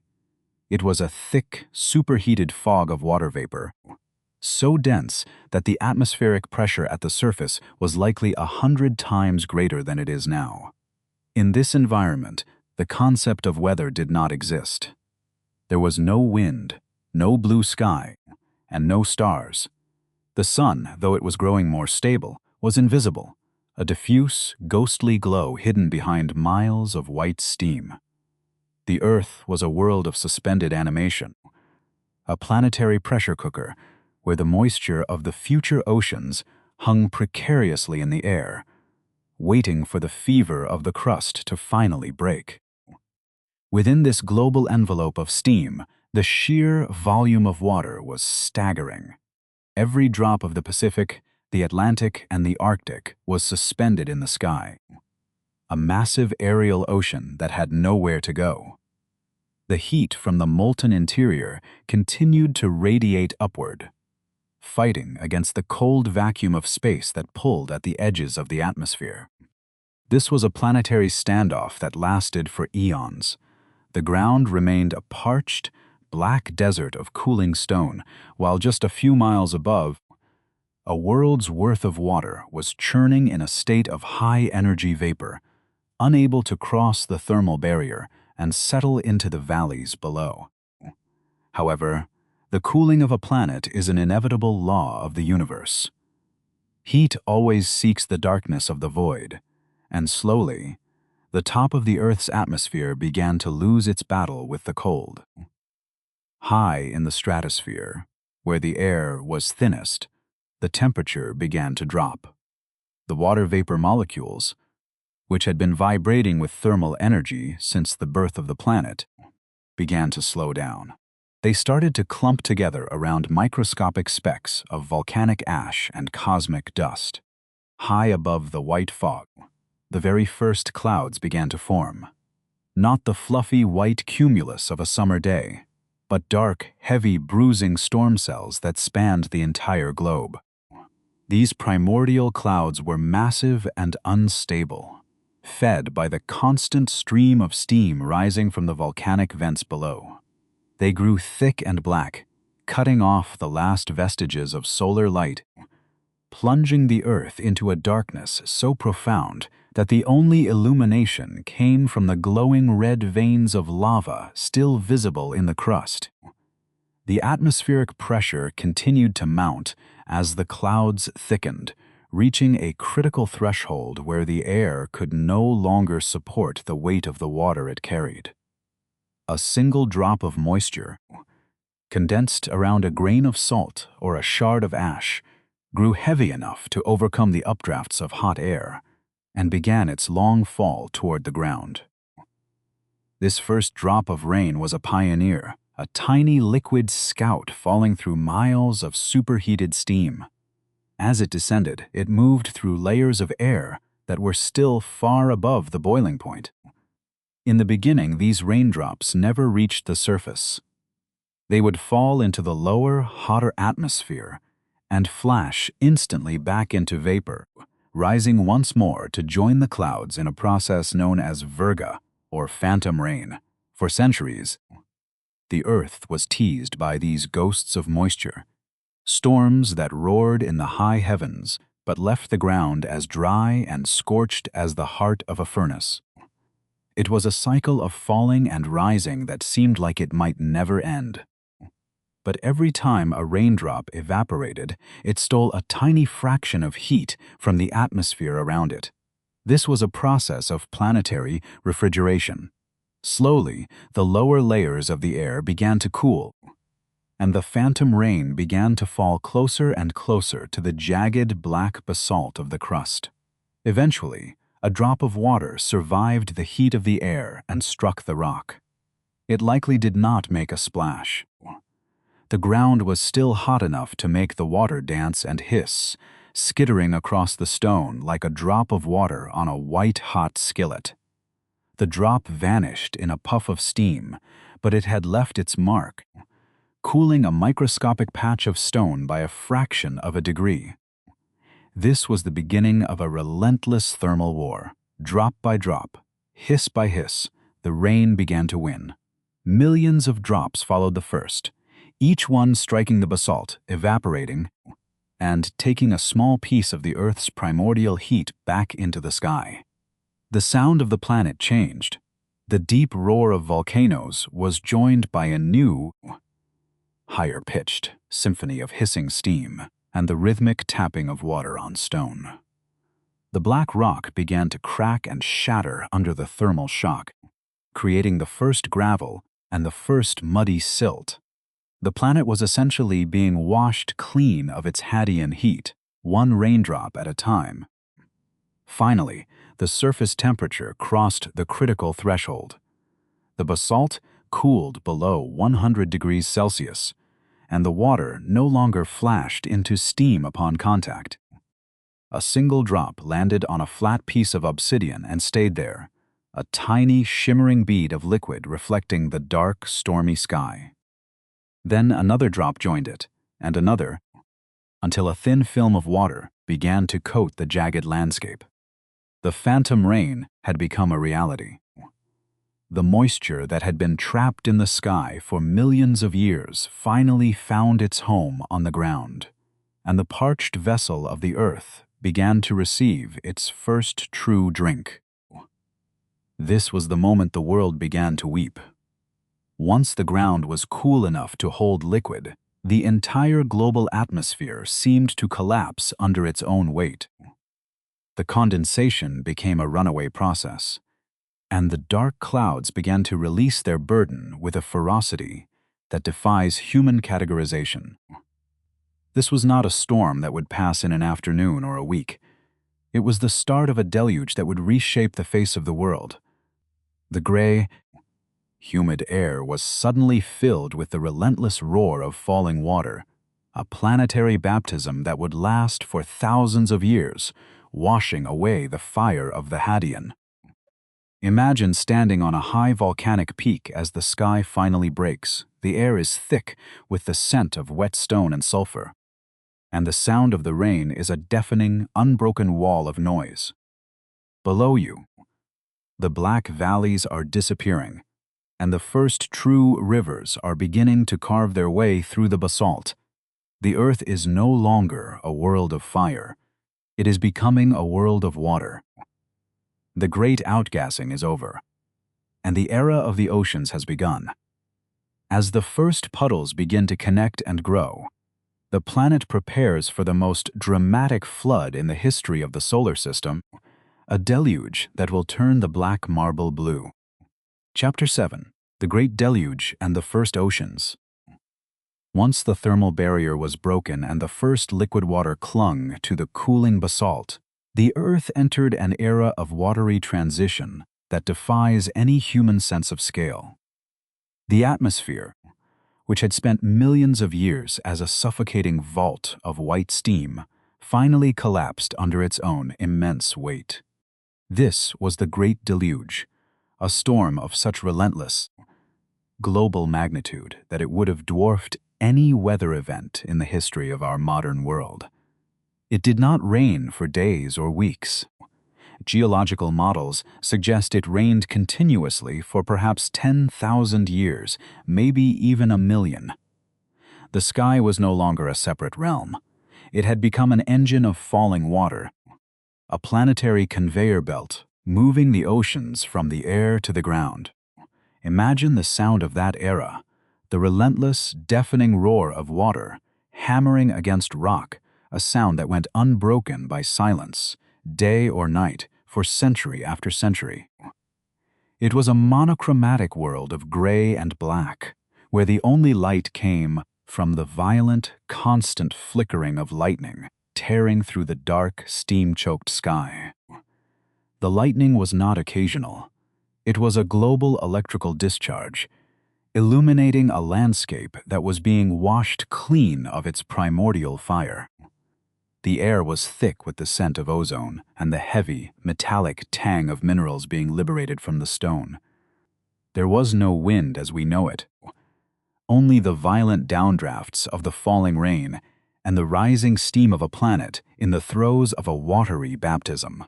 It was a thick, superheated fog of water vapor, so dense that the atmospheric pressure at the surface was likely 100 times greater than it is now. In this environment, the concept of weather did not exist. There was no wind, no blue sky, and no stars. The sun, though it was growing more stable, was invisible, a diffuse, ghostly glow hidden behind miles of white steam. The Earth was a world of suspended animation, a planetary pressure cooker where the moisture of the future oceans hung precariously in the air, waiting for the fever of the crust to finally break. Within this global envelope of steam, the sheer volume of water was staggering. Every drop of the Pacific, the Atlantic, and the Arctic was suspended in the sky, a massive aerial ocean that had nowhere to go. The heat from the molten interior continued to radiate upward, fighting against the cold vacuum of space that pulled at the edges of the atmosphere. This was a planetary standoff that lasted for eons. The ground remained a parched, black desert of cooling stone, while just a few miles above, a world's worth of water was churning in a state of high-energy vapor, unable to cross the thermal barrier and settle into the valleys below. However, the cooling of a planet is an inevitable law of the universe. Heat always seeks the darkness of the void, and slowly, the top of the Earth's atmosphere began to lose its battle with the cold. High in the stratosphere, where the air was thinnest, the temperature began to drop. The water vapor molecules, which had been vibrating with thermal energy since the birth of the planet, began to slow down. They started to clump together around microscopic specks of volcanic ash and cosmic dust. High above the white fog, the very first clouds began to form. Not the fluffy white cumulus of a summer day, but dark, heavy, bruising storm cells that spanned the entire globe. These primordial clouds were massive and unstable, fed by the constant stream of steam rising from the volcanic vents below. They grew thick and black, cutting off the last vestiges of solar light plunging the earth into a darkness so profound that the only illumination came from the glowing red veins of lava still visible in the crust. The atmospheric pressure continued to mount as the clouds thickened, reaching a critical threshold where the air could no longer support the weight of the water it carried. A single drop of moisture, condensed around a grain of salt or a shard of ash, grew heavy enough to overcome the updrafts of hot air and began its long fall toward the ground. This first drop of rain was a pioneer, a tiny liquid scout falling through miles of superheated steam. As it descended, it moved through layers of air that were still far above the boiling point. In the beginning, these raindrops never reached the surface. They would fall into the lower, hotter atmosphere and flash instantly back into vapor, rising once more to join the clouds in a process known as virga, or phantom rain. For centuries, the earth was teased by these ghosts of moisture, storms that roared in the high heavens but left the ground as dry and scorched as the heart of a furnace. It was a cycle of falling and rising that seemed like it might never end. But every time a raindrop evaporated, it stole a tiny fraction of heat from the atmosphere around it. This was a process of planetary refrigeration. Slowly, the lower layers of the air began to cool, and the phantom rain began to fall closer and closer to the jagged black basalt of the crust. Eventually, a drop of water survived the heat of the air and struck the rock. It likely did not make a splash. The ground was still hot enough to make the water dance and hiss, skittering across the stone like a drop of water on a white-hot skillet. The drop vanished in a puff of steam, but it had left its mark, cooling a microscopic patch of stone by a fraction of a degree. This was the beginning of a relentless thermal war. Drop by drop, hiss by hiss, the rain began to win. Millions of drops followed the first, each one striking the basalt, evaporating, and taking a small piece of the Earth's primordial heat back into the sky. The sound of the planet changed. The deep roar of volcanoes was joined by a new, higher-pitched symphony of hissing steam and the rhythmic tapping of water on stone. The black rock began to crack and shatter under the thermal shock, creating the first gravel and the first muddy silt. The planet was essentially being washed clean of its Hadean heat, one raindrop at a time. Finally, the surface temperature crossed the critical threshold. The basalt cooled below 100 degrees Celsius, and the water no longer flashed into steam upon contact. A single drop landed on a flat piece of obsidian and stayed there, a tiny, shimmering bead of liquid reflecting the dark, stormy sky. Then another drop joined it, and another, until a thin film of water began to coat the jagged landscape. The phantom rain had become a reality. The moisture that had been trapped in the sky for millions of years finally found its home on the ground, and the parched vessel of the earth began to receive its first true drink. This was the moment the world began to weep. Once the ground was cool enough to hold liquid, the entire global atmosphere seemed to collapse under its own weight. The condensation became a runaway process, and the dark clouds began to release their burden with a ferocity that defies human categorization. This was not a storm that would pass in an afternoon or a week. It was the start of a deluge that would reshape the face of the world. The gray, humid air was suddenly filled with the relentless roar of falling water, a planetary baptism that would last for thousands of years, washing away the fire of the Hadean. Imagine standing on a high volcanic peak as the sky finally breaks. The air is thick with the scent of wet stone and sulfur, and the sound of the rain is a deafening, unbroken wall of noise. Below you, the black valleys are disappearing, and the first true rivers are beginning to carve their way through the basalt. The Earth is no longer a world of fire. It is becoming a world of water. The great outgassing is over, and the era of the oceans has begun. As the first puddles begin to connect and grow, the planet prepares for the most dramatic flood in the history of the solar system, a deluge that will turn the black marble blue. Chapter 7. The Great Deluge and the First Oceans. Once the thermal barrier was broken and the first liquid water clung to the cooling basalt, the Earth entered an era of watery transition that defies any human sense of scale. The atmosphere, which had spent millions of years as a suffocating vault of white steam, finally collapsed under its own immense weight. This was the Great Deluge, a storm of such relentless, global magnitude that it would have dwarfed any weather event in the history of our modern world. It did not rain for days or weeks. Geological models suggest it rained continuously for perhaps 10,000 years, maybe even a million. The sky was no longer a separate realm. It had become an engine of falling water, a planetary conveyor belt moving the oceans from the air to the ground. Imagine the sound of that era, the relentless, deafening roar of water hammering against rock, a sound that went unbroken by silence, day or night, for century after century. It was a monochromatic world of gray and black, where the only light came from the violent, constant flickering of lightning tearing through the dark, steam-choked sky. The lightning was not occasional. It was a global electrical discharge, illuminating a landscape that was being washed clean of its primordial fire. The air was thick with the scent of ozone and the heavy, metallic tang of minerals being liberated from the stone. There was no wind as we know it, only the violent downdrafts of the falling rain and the rising steam of a planet in the throes of a watery baptism.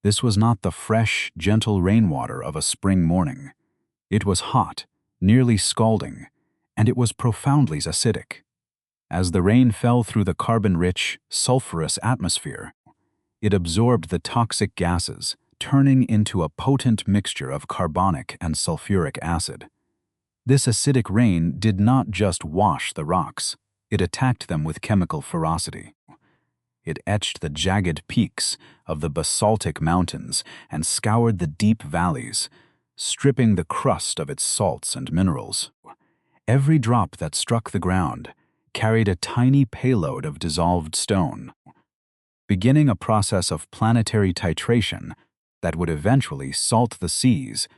This was not the fresh, gentle rainwater of a spring morning. It was hot, nearly scalding, and it was profoundly acidic. As the rain fell through the carbon-rich, sulfurous atmosphere, it absorbed the toxic gases, turning into a potent mixture of carbonic and sulfuric acid. This acidic rain did not just wash the rocks, it attacked them with chemical ferocity. It etched the jagged peaks of the basaltic mountains and scoured the deep valleys, stripping the crust of its salts and minerals. Every drop that struck the ground carried a tiny payload of dissolved stone, beginning a process of planetary titration that would eventually salt the seas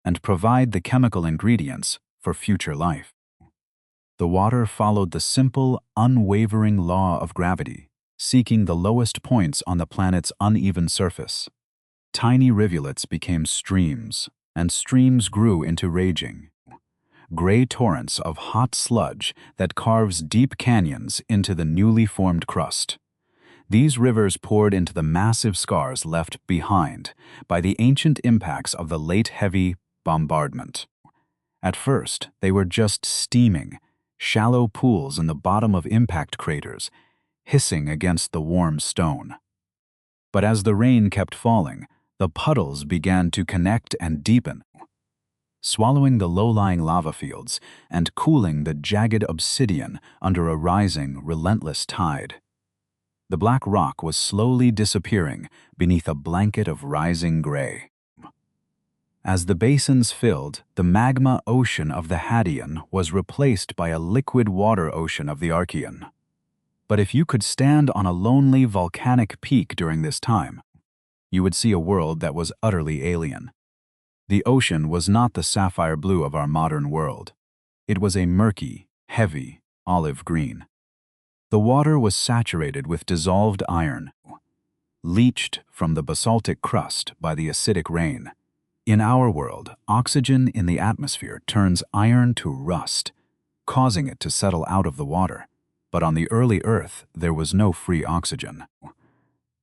and provide the chemical ingredients for future life. The water followed the simple, unwavering law of gravity, seeking the lowest points on the planet's uneven surface. Tiny rivulets became streams, and streams grew into raging, gray torrents of hot sludge that carves deep canyons into the newly formed crust. These rivers poured into the massive scars left behind by the ancient impacts of the late heavy bombardment. At first, they were just steaming, shallow pools in the bottom of impact craters, hissing against the warm stone. But as the rain kept falling, the puddles began to connect and deepen, swallowing the low-lying lava fields and cooling the jagged obsidian under a rising, relentless tide. The black rock was slowly disappearing beneath a blanket of rising gray. As the basins filled, the magma ocean of the Hadean was replaced by a liquid water ocean of the Archean. But if you could stand on a lonely volcanic peak during this time, you would see a world that was utterly alien. The ocean was not the sapphire blue of our modern world. It was a murky, heavy, olive green. The water was saturated with dissolved iron, leached from the basaltic crust by the acidic rain. In our world, oxygen in the atmosphere turns iron to rust, causing it to settle out of the water. But on the early Earth, there was no free oxygen.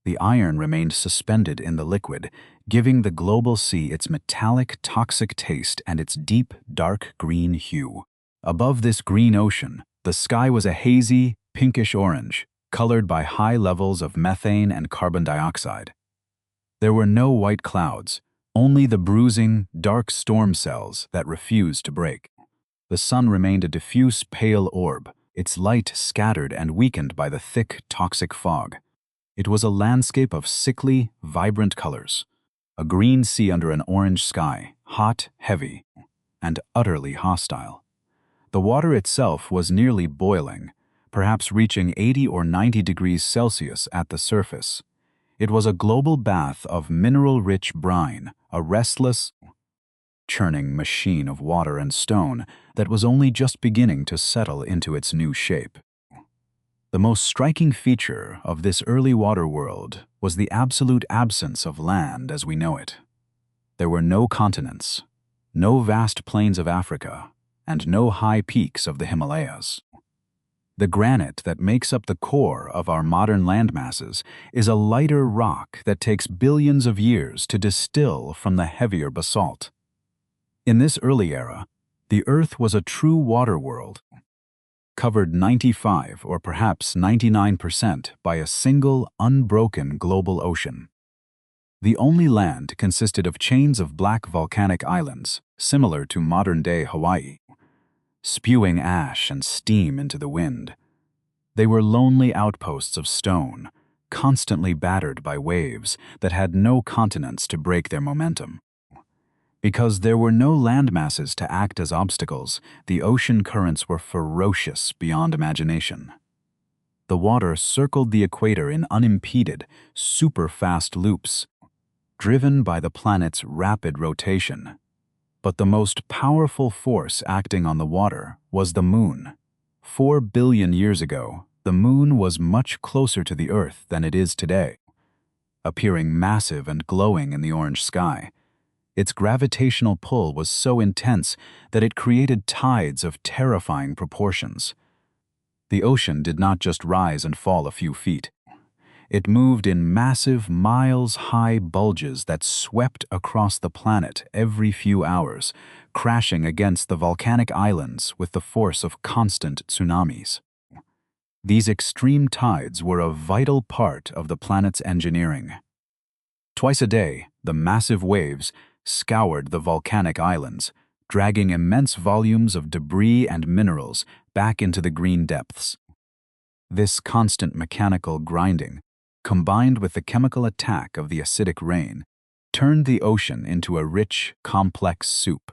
The iron remained suspended in the liquid, giving the global sea its metallic, toxic taste and its deep, dark green hue. Above this green ocean, The sky was a hazy, pinkish-orange, colored by high levels of methane and carbon dioxide. There were no white clouds, only the bruising, dark storm cells that refused to break. The sun remained a diffuse, pale orb, its light scattered and weakened by the thick, toxic fog. It was a landscape of sickly, vibrant colors. A green sea under an orange sky, hot, heavy, and utterly hostile. The water itself was nearly boiling, perhaps reaching 80 or 90 degrees Celsius at the surface. It was a global bath of mineral-rich brine, a restless, churning machine of water and stone that was only just beginning to settle into its new shape. The most striking feature of this early water world was the absolute absence of land as we know it. There were no continents, no vast plains of Africa, and no high peaks of the Himalayas. The granite that makes up the core of our modern landmasses is a lighter rock that takes billions of years to distill from the heavier basalt. In this early era, the Earth was a true water world, covered 95 or perhaps 99% by a single, unbroken global ocean. The only land consisted of chains of black volcanic islands, similar to modern-day Hawaii, spewing ash and steam into the wind. They were lonely outposts of stone, constantly battered by waves that had no continents to break their momentum. Because there were no landmasses to act as obstacles, the ocean currents were ferocious beyond imagination. The water circled the equator in unimpeded, super-fast loops, driven by the planet's rapid rotation. But the most powerful force acting on the water was the moon. 4 billion years ago, the moon was much closer to the Earth than it is today, appearing massive and glowing in the orange sky. Its gravitational pull was so intense that it created tides of terrifying proportions. The ocean did not just rise and fall a few feet. It moved in massive, miles-high bulges that swept across the planet every few hours, crashing against the volcanic islands with the force of constant tsunamis. These extreme tides were a vital part of the planet's engineering. Twice a day, the massive waves scoured the volcanic islands, dragging immense volumes of debris and minerals back into the green depths. This constant mechanical grinding, combined with the chemical attack of the acidic rain, turned the ocean into a rich, complex soup.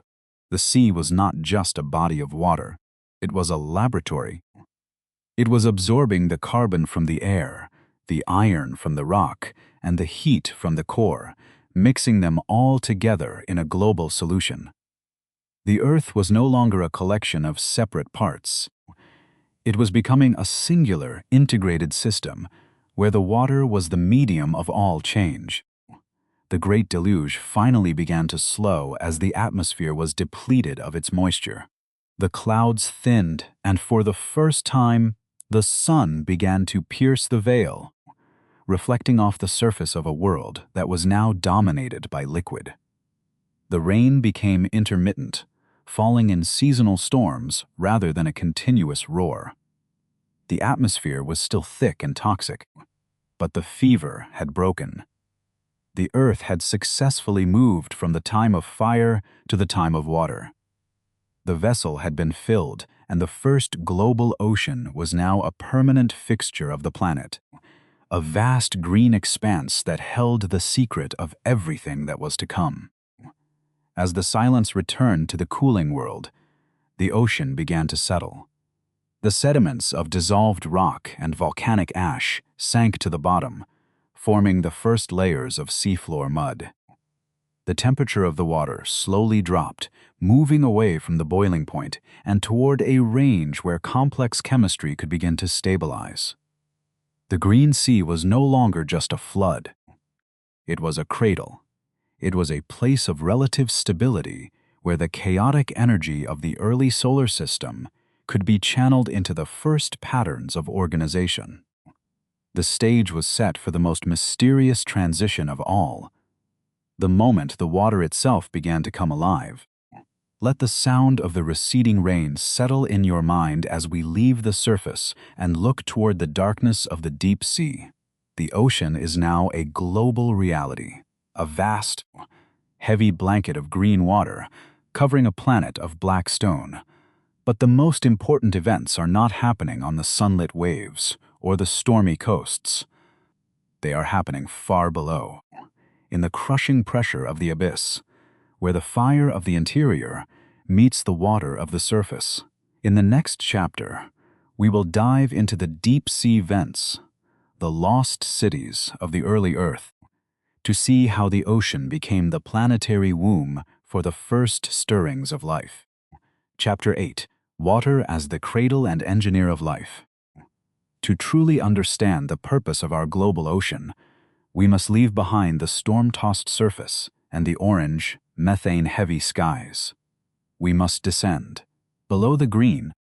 The sea was not just a body of water, it was a laboratory. It was absorbing the carbon from the air, the iron from the rock, and the heat from the core, mixing them all together in a global solution. The Earth was no longer a collection of separate parts. It was becoming a singular, integrated system, where the water was the medium of all change. The Great Deluge finally began to slow as the atmosphere was depleted of its moisture. The clouds thinned, and for the first time, the sun began to pierce the veil, reflecting off the surface of a world that was now dominated by liquid. The rain became intermittent, falling in seasonal storms rather than a continuous roar. The atmosphere was still thick and toxic, but the fever had broken. The Earth had successfully moved from the time of fire to the time of water. The vessel had been filled, and the first global ocean was now a permanent fixture of the planet, a vast green expanse that held the secret of everything that was to come. As the silence returned to the cooling world, the ocean began to settle. The sediments of dissolved rock and volcanic ash sank to the bottom, forming the first layers of seafloor mud. The temperature of the water slowly dropped, moving away from the boiling point and toward a range where complex chemistry could begin to stabilize. The Green Sea was no longer just a flood. It was a cradle. It was a place of relative stability where the chaotic energy of the early solar system could be channeled into the first patterns of organization. The stage was set for the most mysterious transition of all, the moment the water itself began to come alive. Let the sound of the receding rain settle in your mind as we leave the surface and look toward the darkness of the deep sea. The ocean is now a global reality, a vast, heavy blanket of green water covering a planet of black stone. But the most important events are not happening on the sunlit waves or the stormy coasts. They are happening far below, in the crushing pressure of the abyss, where the fire of the interior meets the water of the surface. In the next chapter, we will dive into the deep-sea vents, the lost cities of the early Earth, to see how the ocean became the planetary womb for the first stirrings of life. Chapter 8. Water as the Cradle and Engineer of Life. To truly understand the purpose of our global ocean, we must leave behind the storm-tossed surface and the orange, methane-heavy skies. We must descend. Below the green,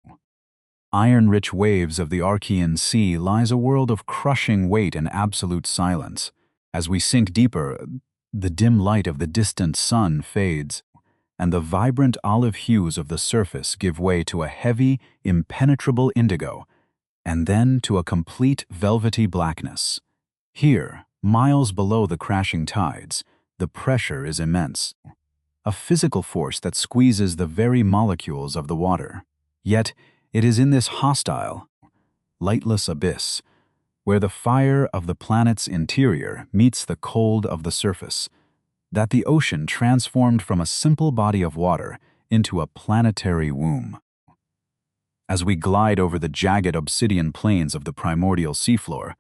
iron-rich waves of the Archean Sea lies a world of crushing weight and absolute silence. As we sink deeper, the dim light of the distant sun fades, and the vibrant olive hues of the surface give way to a heavy, impenetrable indigo, and then to a complete velvety blackness. Here, miles below the crashing tides, the pressure is immense, a physical force that squeezes the very molecules of the water. Yet, it is in this hostile, lightless abyss, where the fire of the planet's interior meets the cold of the surface, that the ocean transformed from a simple body of water into a planetary womb. As we glide over the jagged obsidian plains of the primordial seafloor,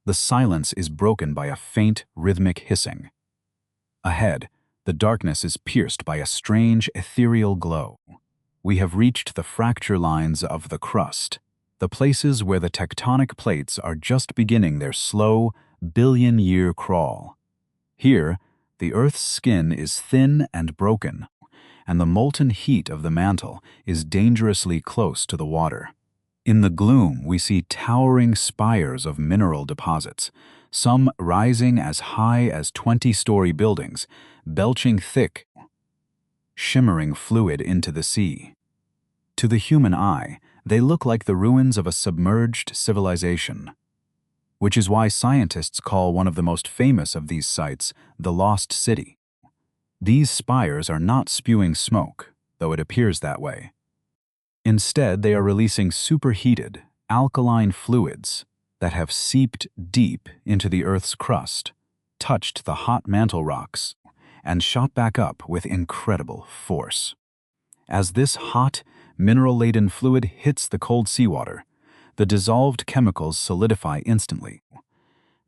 the silence is broken by a faint, rhythmic hissing. Ahead, the darkness is pierced by a strange, ethereal glow. We have reached the fracture lines of the crust, the places where the tectonic plates are just beginning their slow, billion-year crawl. Here, the Earth's skin is thin and broken, and the molten heat of the mantle is dangerously close to the water. In the gloom, we see towering spires of mineral deposits, some rising as high as 20-story buildings, belching thick, shimmering fluid into the sea. To the human eye, they look like the ruins of a submerged civilization, which is why scientists call one of the most famous of these sites the Lost City. These spires are not spewing smoke, though it appears that way. Instead, they are releasing superheated, alkaline fluids that have seeped deep into the Earth's crust, touched the hot mantle rocks, and shot back up with incredible force. As this hot, mineral-laden fluid hits the cold seawater, the dissolved chemicals solidify instantly,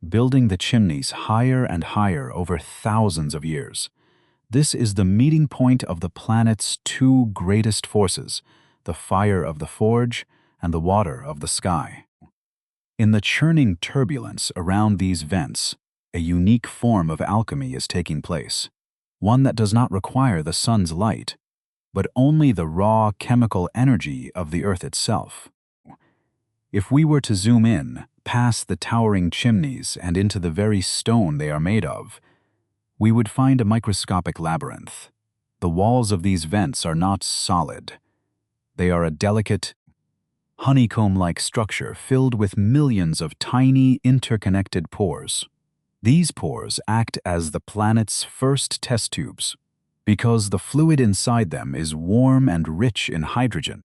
building the chimneys higher and higher over thousands of years. This is the meeting point of the planet's two greatest forces, the fire of the forge and the water of the sky. In the churning turbulence around these vents, a unique form of alchemy is taking place, one that does not require the sun's light, but only the raw chemical energy of the Earth itself. If we were to zoom in, past the towering chimneys and into the very stone they are made of, we would find a microscopic labyrinth. The walls of these vents are not solid. They are a delicate, honeycomb-like structure filled with millions of tiny, interconnected pores. These pores act as the planet's first test tubes, because the fluid inside them is warm and rich in hydrogen,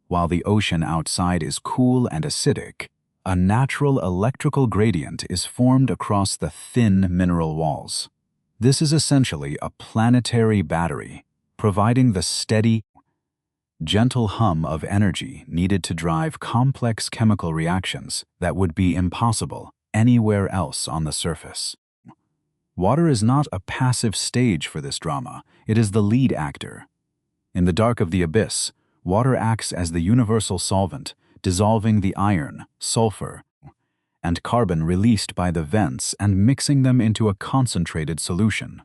while the ocean outside is cool and acidic. A natural electrical gradient is formed across the thin mineral walls. This is essentially a planetary battery, providing the steady, gentle hum of energy needed to drive complex chemical reactions that would be impossible anywhere else on the surface. Water is not a passive stage for this drama, it is the lead actor. In the dark of the abyss, water acts as the universal solvent, dissolving the iron, sulfur, and carbon released by the vents and mixing them into a concentrated solution.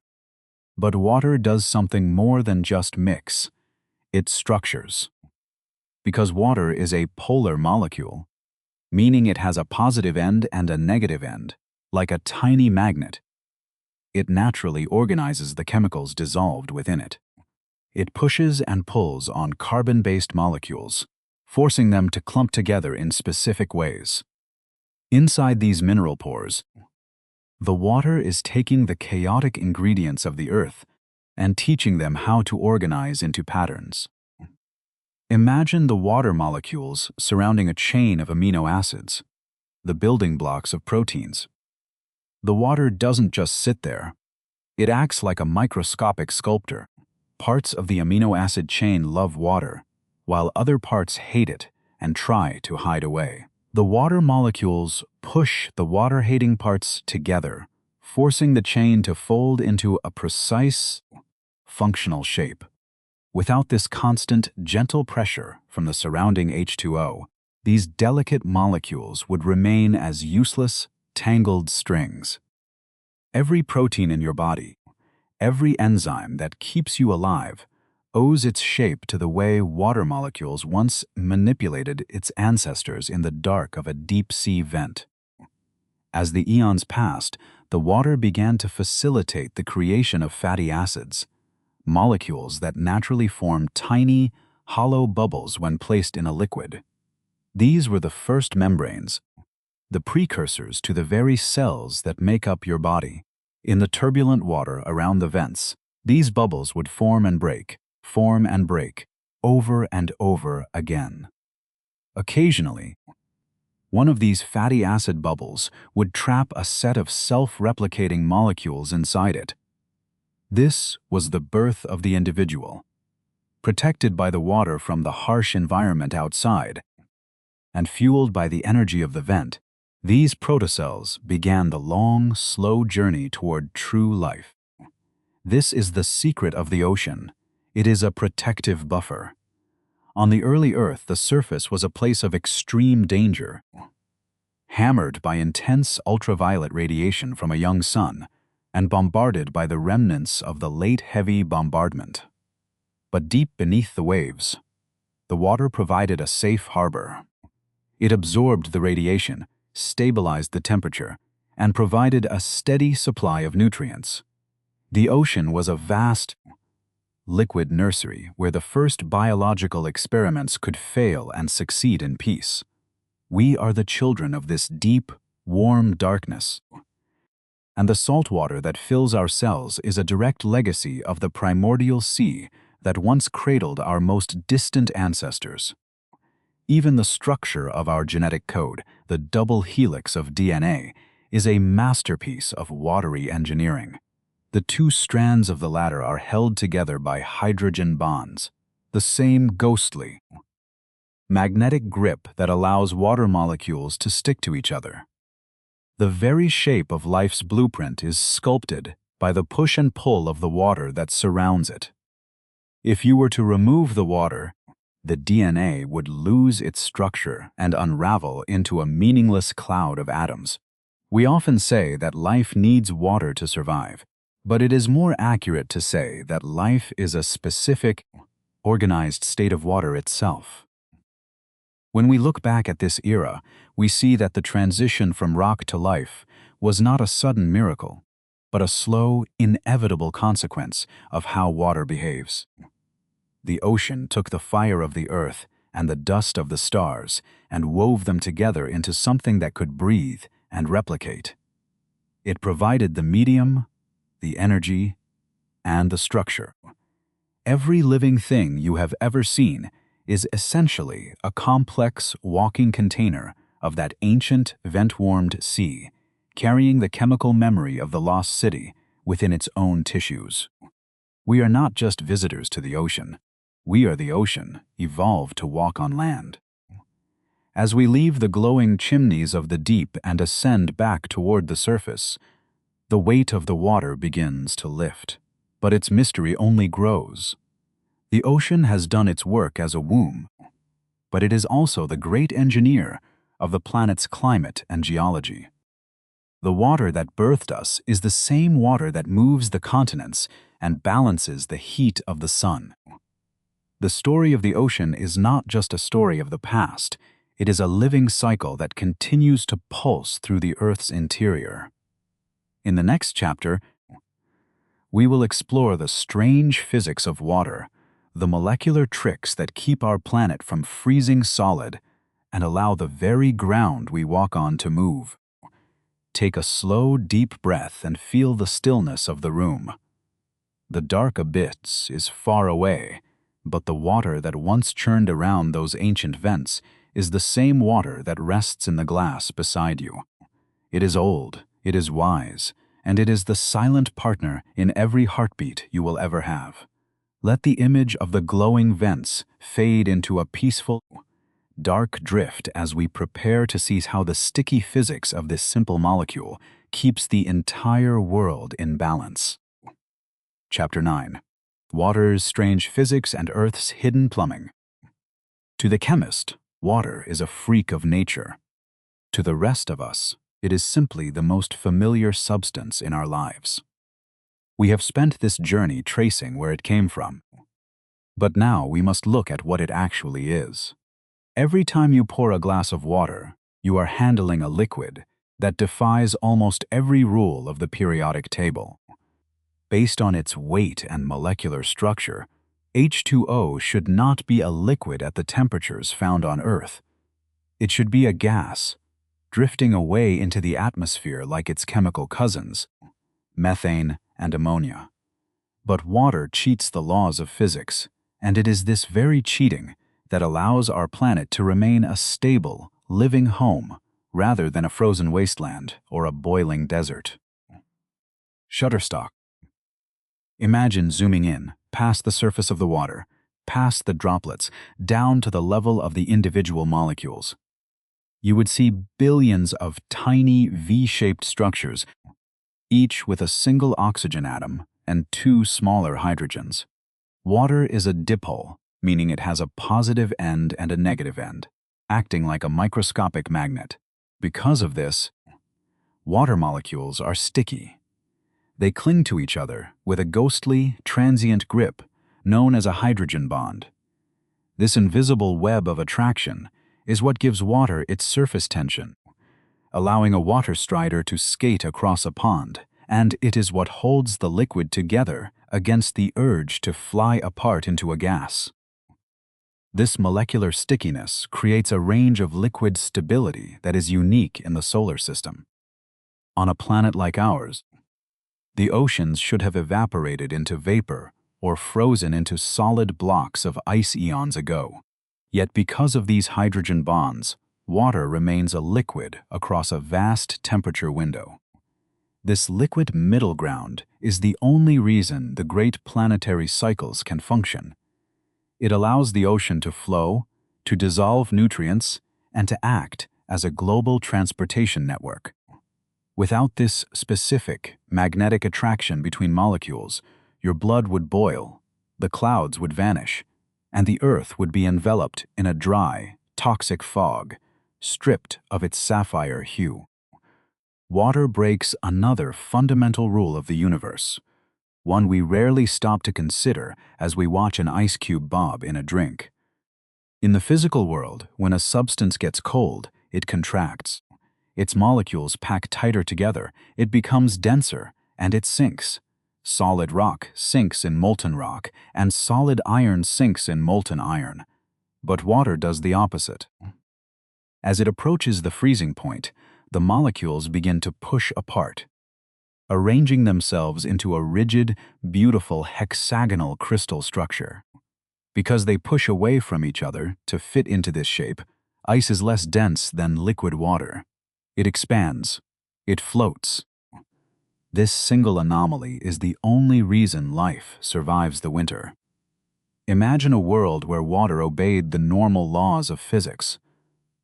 But water does something more than just mix. It structures. Because water is a polar molecule, meaning it has a positive end and a negative end, like a tiny magnet, it naturally organizes the chemicals dissolved within it. It pushes and pulls on carbon-based molecules, forcing them to clump together in specific ways. Inside these mineral pores, the water is taking the chaotic ingredients of the earth and teaching them how to organize into patterns. Imagine the water molecules surrounding a chain of amino acids, the building blocks of proteins. The water doesn't just sit there. It acts like a microscopic sculptor. Parts of the amino acid chain love water, while other parts hate it and try to hide away. The water molecules push the water-hating parts together, forcing the chain to fold into a precise, functional shape. Without this constant, gentle pressure from the surrounding H2O, these delicate molecules would remain as useless, tangled strings. Every protein in your body, every enzyme that keeps you alive, owes its shape to the way water molecules once manipulated its ancestors in the dark of a deep-sea vent. As the eons passed, the water began to facilitate the creation of fatty acids, molecules that naturally form tiny, hollow bubbles when placed in a liquid. These were the first membranes, the precursors to the very cells that make up your body. In the turbulent water around the vents, these bubbles would form and break, over and over again. Occasionally, one of these fatty acid bubbles would trap a set of self-replicating molecules inside it. This was the birth of the individual, protected by the water from the harsh environment outside, and fueled by the energy of the vent. These protocells began the long, slow journey toward true life. This is the secret of the ocean. It is a protective buffer. On the early Earth, the surface was a place of extreme danger, hammered by intense ultraviolet radiation from a young sun and bombarded by the remnants of the late heavy bombardment. But deep beneath the waves, the water provided a safe harbor. It absorbed the radiation, stabilized the temperature, and provided a steady supply of nutrients. The ocean was a vast, liquid nursery where the first biological experiments could fail and succeed in peace. We are the children of this deep, warm darkness. And the salt water that fills our cells is a direct legacy of the primordial sea that once cradled our most distant ancestors. Even the structure of our genetic code, the double helix of DNA, is a masterpiece of watery engineering. The two strands of the latter are held together by hydrogen bonds, the same ghostly, magnetic grip that allows water molecules to stick to each other. The very shape of life's blueprint is sculpted by the push and pull of the water that surrounds it. If you were to remove the water, the DNA would lose its structure and unravel into a meaningless cloud of atoms. We often say that life needs water to survive, but it is more accurate to say that life is a specific, organized state of water itself. When we look back at this era, we see that the transition from rock to life was not a sudden miracle, but a slow, inevitable consequence of how water behaves. The ocean took the fire of the earth and the dust of the stars and wove them together into something that could breathe and replicate. It provided the medium, the energy, and the structure. Every living thing you have ever seen is essentially a complex walking container of that ancient, vent-warmed sea, carrying the chemical memory of the lost city within its own tissues. We are not just visitors to the ocean. We are the ocean, evolved to walk on land. As we leave the glowing chimneys of the deep and ascend back toward the surface, the weight of the water begins to lift, but its mystery only grows. The ocean has done its work as a womb, but it is also the great engineer of the planet's climate and geology. The water that birthed us is the same water that moves the continents and balances the heat of the sun. The story of the ocean is not just a story of the past, it is a living cycle that continues to pulse through the Earth's interior. In the next chapter, we will explore the strange physics of water, the molecular tricks that keep our planet from freezing solid and allow the very ground we walk on to move. Take a slow, deep breath and feel the stillness of the room. The dark abyss is far away, but the water that once churned around those ancient vents is the same water that rests in the glass beside you. It is old, it is wise, and it is the silent partner in every heartbeat you will ever have. Let the image of the glowing vents fade into a peaceful, dark drift as we prepare to see how the sticky physics of this simple molecule keeps the entire world in balance. Chapter 9. Water's Strange Physics and Earth's Hidden Plumbing. To the chemist, water is a freak of nature. To the rest of us, it is simply the most familiar substance in our lives. We have spent this journey tracing where it came from. But now we must look at what it actually is. Every time you pour a glass of water, you are handling a liquid that defies almost every rule of the periodic table. Based on its weight and molecular structure, H2O should not be a liquid at the temperatures found on Earth. It should be a gas, drifting away into the atmosphere like its chemical cousins, methane and ammonia. But water cheats the laws of physics, and it is this very cheating that allows our planet to remain a stable, living home rather than a frozen wasteland or a boiling desert. Shutterstock. Imagine zooming in, past the surface of the water, past the droplets, down to the level of the individual molecules. You would see billions of tiny V-shaped structures, each with a single oxygen atom and two smaller hydrogens. Water is a dipole, meaning it has a positive end and a negative end, acting like a microscopic magnet. Because of this, water molecules are sticky. They cling to each other with a ghostly, transient grip known as a hydrogen bond. This invisible web of attraction is what gives water its surface tension, allowing a water strider to skate across a pond, and it is what holds the liquid together against the urge to fly apart into a gas. This molecular stickiness creates a range of liquid stability that is unique in the solar system. On a planet like ours, the oceans should have evaporated into vapor or frozen into solid blocks of ice eons ago. Yet because of these hydrogen bonds, water remains a liquid across a vast temperature window. This liquid middle ground is the only reason the great planetary cycles can function. It allows the ocean to flow, to dissolve nutrients, and to act as a global transportation network. Without this specific magnetic attraction between molecules, your blood would boil, the clouds would vanish, and the Earth would be enveloped in a dry, toxic fog, stripped of its sapphire hue. Water breaks another fundamental rule of the universe, one we rarely stop to consider as we watch an ice cube bob in a drink. In the physical world, when a substance gets cold, it contracts. Its molecules pack tighter together, it becomes denser, and it sinks. Solid rock sinks in molten rock, and solid iron sinks in molten iron. But water does the opposite. As it approaches the freezing point, the molecules begin to push apart, arranging themselves into a rigid, beautiful hexagonal crystal structure. Because they push away from each other to fit into this shape, ice is less dense than liquid water. It expands. It floats. This single anomaly is the only reason life survives the winter. Imagine a world where water obeyed the normal laws of physics.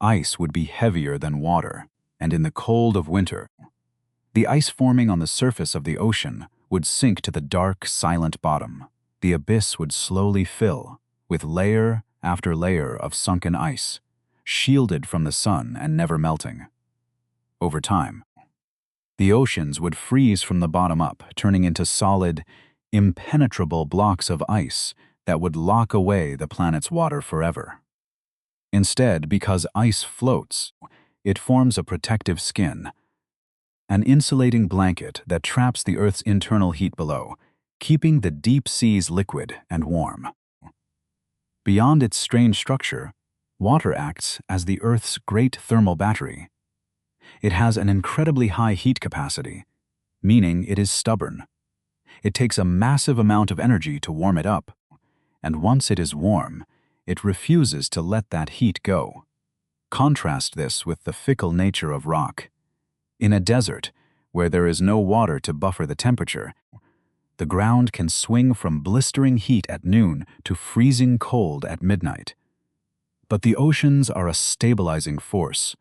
Ice would be heavier than water, and in the cold of winter, the ice forming on the surface of the ocean would sink to the dark, silent bottom. The abyss would slowly fill, with layer after layer of sunken ice, shielded from the sun and never melting. Over time, the oceans would freeze from the bottom up, turning into solid, impenetrable blocks of ice that would lock away the planet's water forever. Instead, because ice floats, it forms a protective skin, an insulating blanket that traps the Earth's internal heat below, keeping the deep seas liquid and warm. Beyond its strange structure, water acts as the Earth's great thermal battery. It has an incredibly high heat capacity, meaning it is stubborn. It takes a massive amount of energy to warm it up, and once it is warm, it refuses to let that heat go. Contrast this with the fickle nature of rock. In a desert, where there is no water to buffer the temperature, the ground can swing from blistering heat at noon to freezing cold at midnight. But the oceans are a stabilizing force.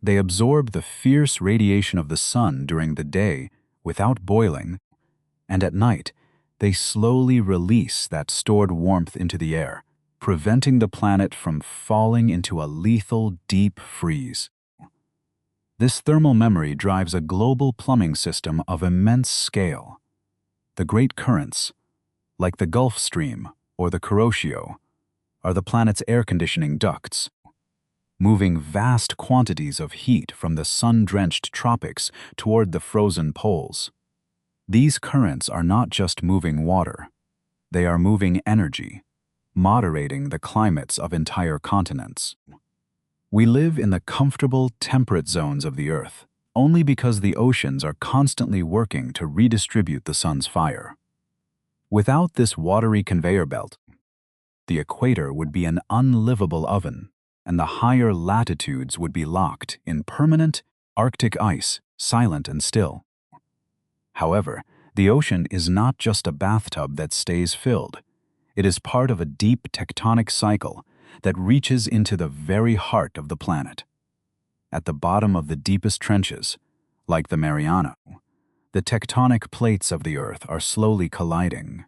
They absorb the fierce radiation of the sun during the day without boiling, and at night, they slowly release that stored warmth into the air, preventing the planet from falling into a lethal deep freeze. This thermal memory drives a global plumbing system of immense scale. The great currents, like the Gulf Stream or the Kuroshio, are the planet's air conditioning ducts, moving vast quantities of heat from the sun-drenched tropics toward the frozen poles. These currents are not just moving water, they are moving energy, moderating the climates of entire continents. We live in the comfortable, temperate zones of the Earth only because the oceans are constantly working to redistribute the sun's fire. Without this watery conveyor belt, the equator would be an unlivable oven, and the higher latitudes would be locked in permanent Arctic ice, silent and still. However, the ocean is not just a bathtub that stays filled. It is part of a deep tectonic cycle that reaches into the very heart of the planet. At the bottom of the deepest trenches, like the Mariana, the tectonic plates of the Earth are slowly colliding.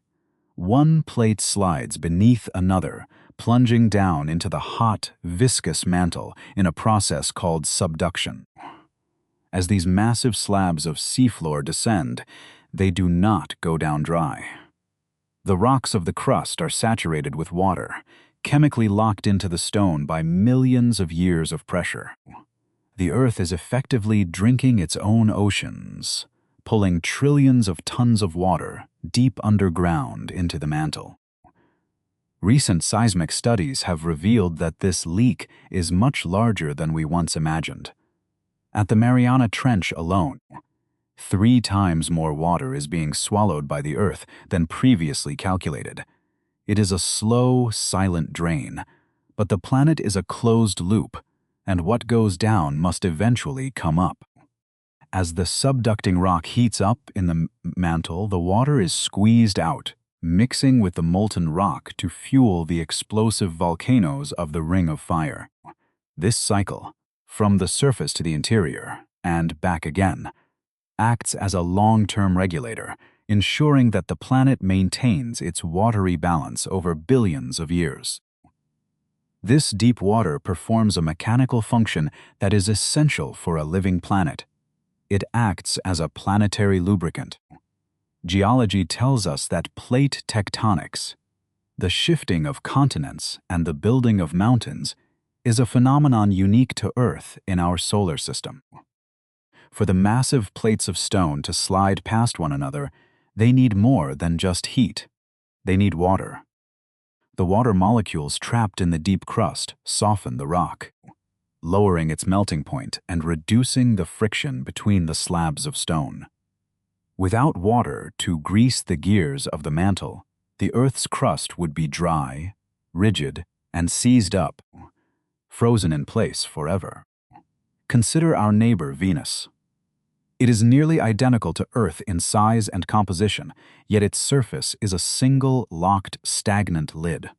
One plate slides beneath another, plunging down into the hot, viscous mantle in a process called subduction. As these massive slabs of seafloor descend, they do not go down dry. The rocks of the crust are saturated with water, chemically locked into the stone by millions of years of pressure. The Earth is effectively drinking its own oceans, pulling trillions of tons of water deep underground into the mantle. Recent seismic studies have revealed that this leak is much larger than we once imagined. At the Mariana Trench alone, 3 times more water is being swallowed by the Earth than previously calculated. It is a slow, silent drain, but the planet is a closed loop, and what goes down must eventually come up. As the subducting rock heats up in the mantle, the water is squeezed out, mixing with the molten rock to fuel the explosive volcanoes of the Ring of Fire. This cycle, from the surface to the interior, and back again, acts as a long-term regulator, ensuring that the planet maintains its watery balance over billions of years. This deep water performs a mechanical function that is essential for a living planet. It acts as a planetary lubricant. Geology tells us that plate tectonics, the shifting of continents and the building of mountains, is a phenomenon unique to Earth in our solar system. For the massive plates of stone to slide past one another, they need more than just heat. They need water. The water molecules trapped in the deep crust soften the rock, lowering its melting point and reducing the friction between the slabs of stone. Without water to grease the gears of the mantle, the Earth's crust would be dry, rigid, and seized up, frozen in place forever. Consider our neighbor Venus. It is nearly identical to Earth in size and composition, yet its surface is a single, locked, stagnant lid.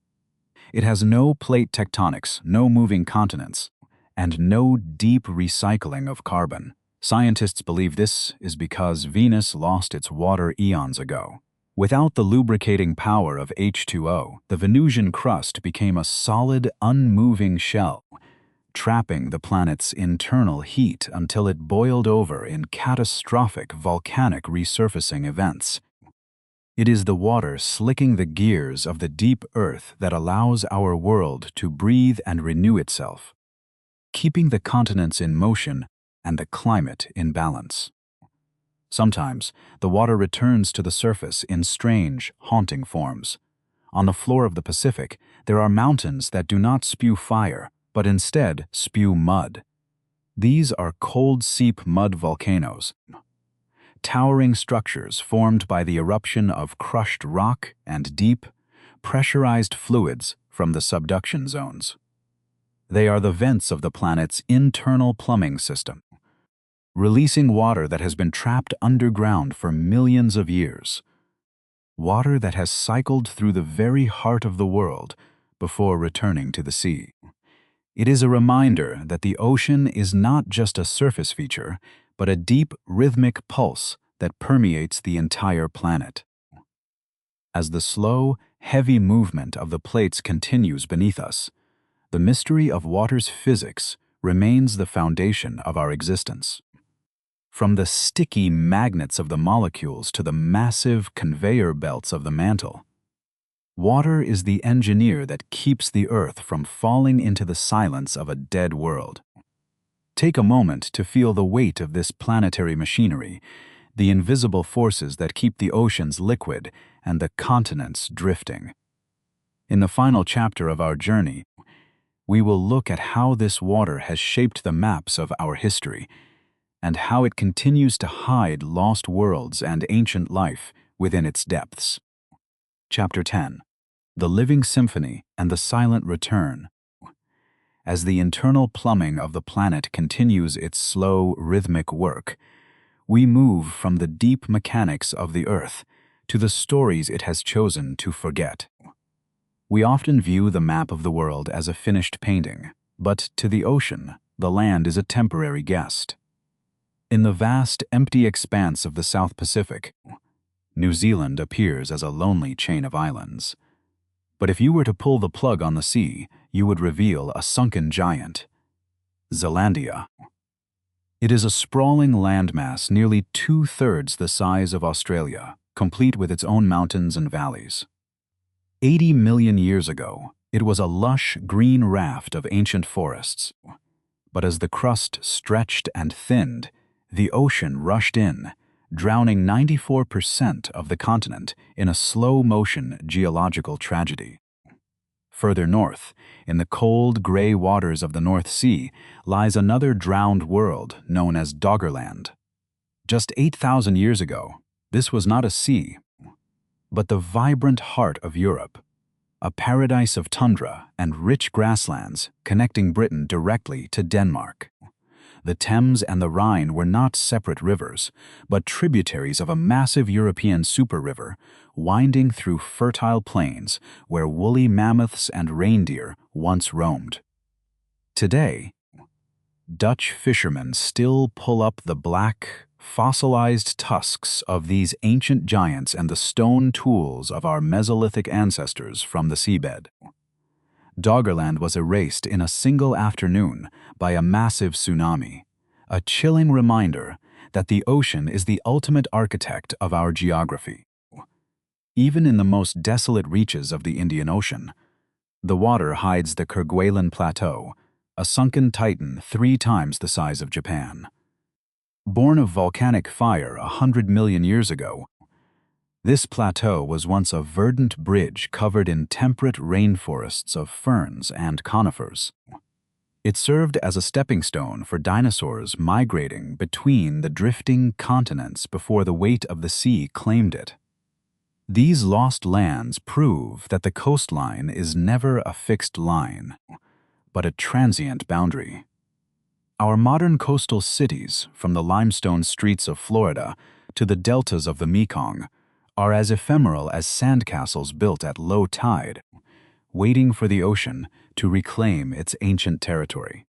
It has no plate tectonics, no moving continents, and no deep recycling of carbon. Scientists believe this is because Venus lost its water eons ago. Without the lubricating power of H2O, the Venusian crust became a solid, unmoving shell, trapping the planet's internal heat until it boiled over in catastrophic volcanic resurfacing events. It is the water slicking the gears of the deep Earth that allows our world to breathe and renew itself, keeping the continents in motion and the climate in balance. Sometimes, the water returns to the surface in strange, haunting forms. On the floor of the Pacific, There are mountains that do not spew fire, but instead spew mud. These are cold seep mud volcanoes, towering structures formed by the eruption of crushed rock and deep, pressurized fluids from the subduction zones. They are the vents of the planet's internal plumbing system, releasing water that has been trapped underground for millions of years. Water that has cycled through the very heart of the world before returning to the sea. It is a reminder that the ocean is not just a surface feature, but a deep, rhythmic pulse that permeates the entire planet. As the slow, heavy movement of the plates continues beneath us, the mystery of water's physics remains the foundation of our existence. From the sticky magnets of the molecules to the massive conveyor belts of the mantle, water is the engineer that keeps the Earth from falling into the silence of a dead world. Take a moment to feel the weight of this planetary machinery, the invisible forces that keep the oceans liquid and the continents drifting. In the final chapter of our journey, we will look at how this water has shaped the maps of our history and how it continues to hide lost worlds and ancient life within its depths. Chapter 10. The Living Symphony and the Silent Return. As the internal plumbing of the planet continues its slow, rhythmic work, we move from the deep mechanics of the Earth to the stories it has chosen to forget. We often view the map of the world as a finished painting, but to the ocean, the land is a temporary guest. In the vast, empty expanse of the South Pacific, New Zealand appears as a lonely chain of islands. But if you were to pull the plug on the sea, you would reveal a sunken giant, Zealandia. It is a sprawling landmass nearly 2/3 the size of Australia, complete with its own mountains and valleys. 80 million years ago, it was a lush green raft of ancient forests. But as the crust stretched and thinned, the ocean rushed in, drowning 94% of the continent in a slow-motion geological tragedy. Further north, in the cold, gray waters of the North Sea, lies another drowned world known as Doggerland. Just 8,000 years ago, this was not a sea, but the vibrant heart of Europe, a paradise of tundra and rich grasslands connecting Britain directly to Denmark. The Thames and the Rhine were not separate rivers, but tributaries of a massive European superriver winding through fertile plains where woolly mammoths and reindeer once roamed. Today, Dutch fishermen still pull up the black, fossilized tusks of these ancient giants and the stone tools of our Mesolithic ancestors from the seabed. Doggerland was erased in a single afternoon by a massive tsunami, a chilling reminder that the ocean is the ultimate architect of our geography. Even in the most desolate reaches of the Indian Ocean, the water hides the Kerguelen Plateau, a sunken titan 3 times the size of Japan. Born of volcanic fire 100 million years ago, this plateau was once a verdant bridge covered in temperate rainforests of ferns and conifers. It served as a stepping stone for dinosaurs migrating between the drifting continents before the weight of the sea claimed it. These lost lands prove that the coastline is never a fixed line, but a transient boundary. Our modern coastal cities, from the limestone streets of Florida to the deltas of the Mekong, are as ephemeral as sandcastles built at low tide, waiting for the ocean to reclaim its ancient territory.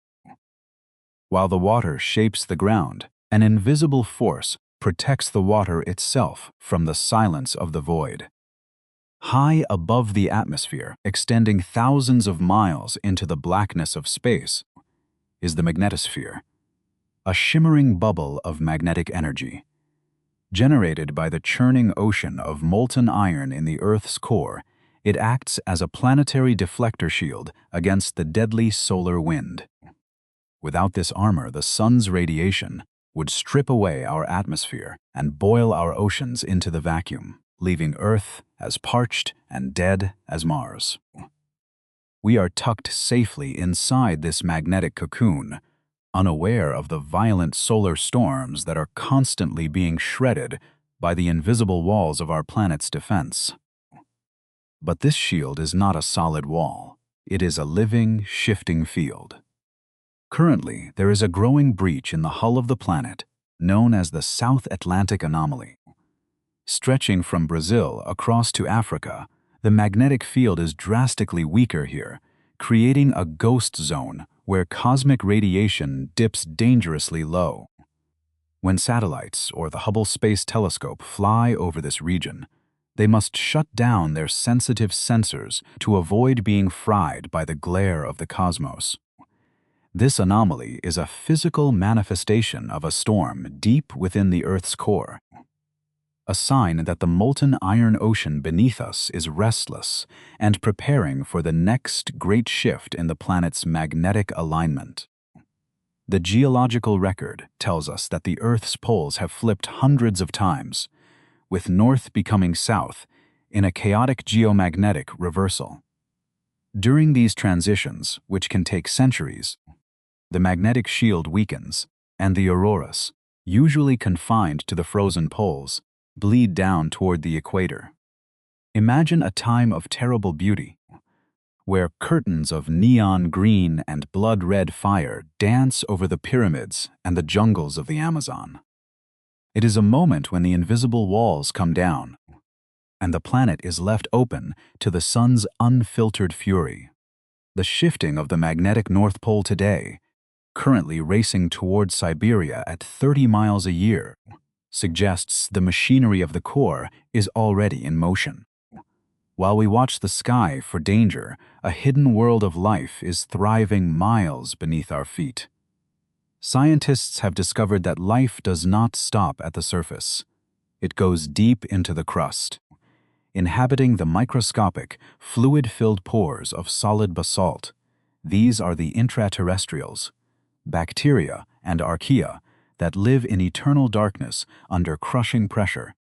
While the water shapes the ground, an invisible force protects the water itself from the silence of the void. High above the atmosphere, extending thousands of miles into the blackness of space, is the magnetosphere, a shimmering bubble of magnetic energy. Generated by the churning ocean of molten iron in the Earth's core, it acts as a planetary deflector shield against the deadly solar wind. Without this armor, the sun's radiation would strip away our atmosphere and boil our oceans into the vacuum, leaving Earth as parched and dead as Mars. We are tucked safely inside this magnetic cocoon, unaware of the violent solar storms that are constantly being shredded by the invisible walls of our planet's defense. But this shield is not a solid wall. It is a living, shifting field. Currently, there is a growing breach in the hull of the planet known as the South Atlantic Anomaly. Stretching from Brazil across to Africa, the magnetic field is drastically weaker here, creating a ghost zone where cosmic radiation dips dangerously low. When satellites or the Hubble Space Telescope fly over this region, they must shut down their sensitive sensors to avoid being fried by the glare of the cosmos. This anomaly is a physical manifestation of a storm deep within the Earth's core, a sign that the molten iron ocean beneath us is restless and preparing for the next great shift in the planet's magnetic alignment. The geological record tells us that the Earth's poles have flipped hundreds of times, with north becoming south in a chaotic geomagnetic reversal. During these transitions, which can take centuries, the magnetic shield weakens, and the auroras, usually confined to the frozen poles, bleed down toward the equator. Imagine a time of terrible beauty, where curtains of neon green and blood-red fire dance over the pyramids and the jungles of the Amazon. It is a moment when the invisible walls come down, and the planet is left open to the sun's unfiltered fury. The shifting of the magnetic North Pole today, currently racing toward Siberia at 30 miles a year, suggests the machinery of the core is already in motion. While we watch the sky for danger, a hidden world of life is thriving miles beneath our feet. Scientists have discovered that life does not stop at the surface. It goes deep into the crust, inhabiting the microscopic, fluid-filled pores of solid basalt. These are the intraterrestrials, bacteria and archaea, that live in eternal darkness under crushing pressure.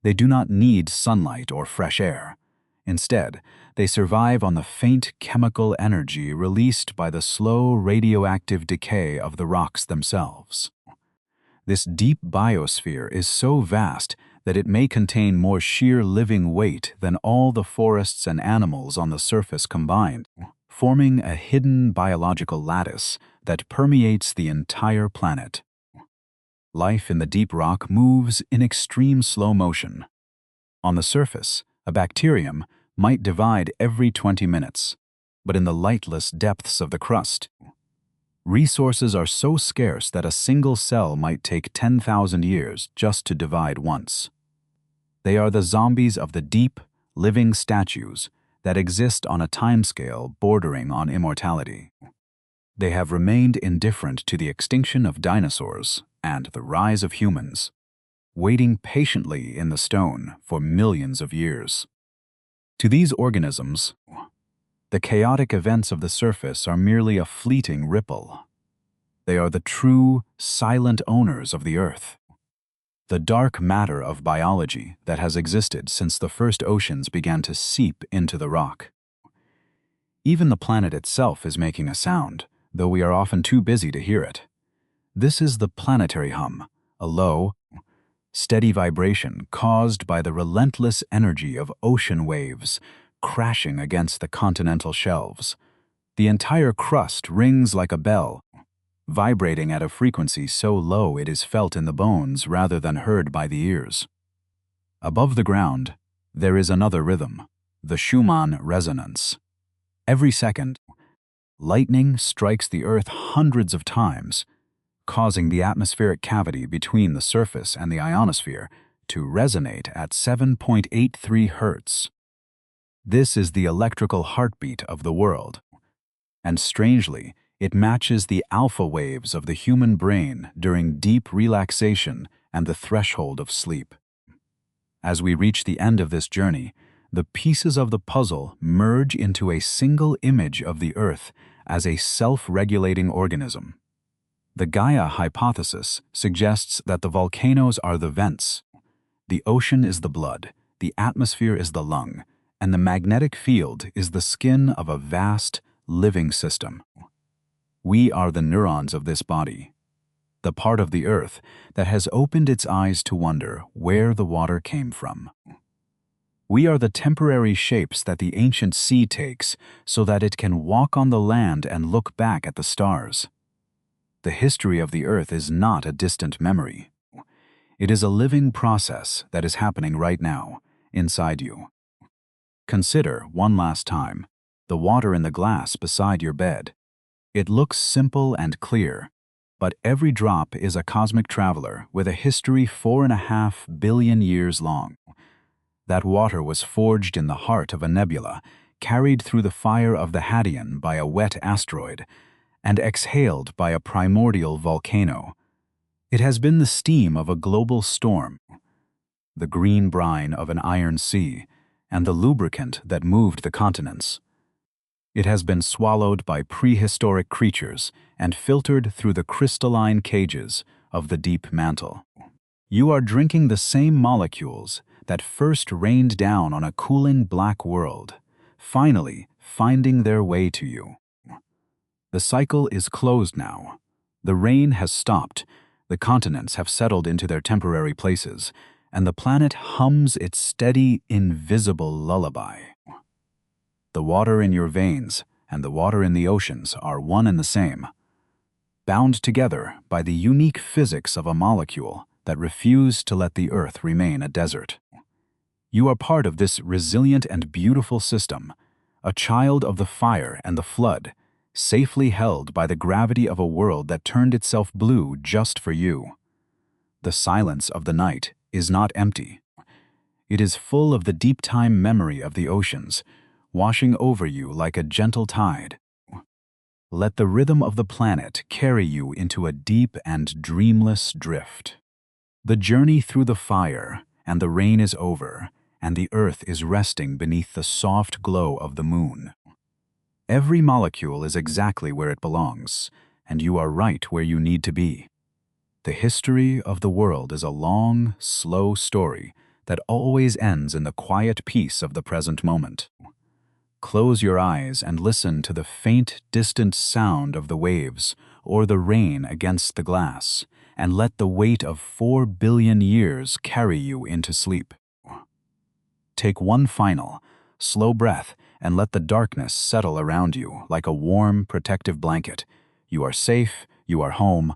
They do not need sunlight or fresh air. Instead, they survive on the faint chemical energy released by the slow radioactive decay of the rocks themselves. This deep biosphere is so vast that it may contain more sheer living weight than all the forests and animals on the surface combined, forming a hidden biological lattice that permeates the entire planet. Life in the deep rock moves in extreme slow motion. On the surface, a bacterium might divide every 20 minutes, but in the lightless depths of the crust, resources are so scarce that a single cell might take 10,000 years just to divide once. They are the zombies of the deep, living statues that exist on a timescale bordering on immortality. They have remained indifferent to the extinction of dinosaurs and the rise of humans, waiting patiently in the stone for millions of years. To these organisms, the chaotic events of the surface are merely a fleeting ripple. They are the true, silent owners of the Earth, the dark matter of biology that has existed since the first oceans began to seep into the rock. Even the planet itself is making a sound, though we are often too busy to hear it. This is the planetary hum, a low, steady vibration caused by the relentless energy of ocean waves crashing against the continental shelves. The entire crust rings like a bell, vibrating at a frequency so low it is felt in the bones rather than heard by the ears. Above the ground, there is another rhythm, the Schumann resonance. Every second, lightning strikes the Earth hundreds of times, causing the atmospheric cavity between the surface and the ionosphere to resonate at 7.83 Hertz. This is the electrical heartbeat of the world, and strangely, it matches the alpha waves of the human brain during deep relaxation and the threshold of sleep. As we reach the end of this journey, the pieces of the puzzle merge into a single image of the Earth as a self-regulating organism. The Gaia hypothesis suggests that the volcanoes are the vents, the ocean is the blood, the atmosphere is the lung, and the magnetic field is the skin of a vast, living system. We are the neurons of this body, the part of the Earth that has opened its eyes to wonder where the water came from. We are the temporary shapes that the ancient sea takes so that it can walk on the land and look back at the stars. The history of the Earth is not a distant memory. It is a living process that is happening right now, inside you. Consider, one last time, the water in the glass beside your bed. It looks simple and clear, but every drop is a cosmic traveler with a history 4.5 billion years long. That water was forged in the heart of a nebula, carried through the fire of the Hadean by a wet asteroid, and exhaled by a primordial volcano. It has been the steam of a global storm, the green brine of an iron sea, and the lubricant that moved the continents. It has been swallowed by prehistoric creatures and filtered through the crystalline cages of the deep mantle. You are drinking the same molecules that first rained down on a cooling black world, finally finding their way to you. The cycle is closed now. The rain has stopped, the continents have settled into their temporary places, and the planet hums its steady, invisible lullaby. The water in your veins and the water in the oceans are one and the same, bound together by the unique physics of a molecule that refused to let the Earth remain a desert. You are part of this resilient and beautiful system, a child of the fire and the flood, safely held by the gravity of a world that turned itself blue just for you. The silence of the night is not empty. It is full of the deep-time memory of the oceans, washing over you like a gentle tide. Let the rhythm of the planet carry you into a deep and dreamless drift. The journey through the fire and the rain is over, and the Earth is resting beneath the soft glow of the moon. Every molecule is exactly where it belongs, and you are right where you need to be. The history of the world is a long, slow story that always ends in the quiet peace of the present moment. Close your eyes and listen to the faint, distant sound of the waves or the rain against the glass, and let the weight of 4 billion years carry you into sleep. Take one final, slow breath and let the darkness settle around you like a warm, protective blanket. You are safe, you are home,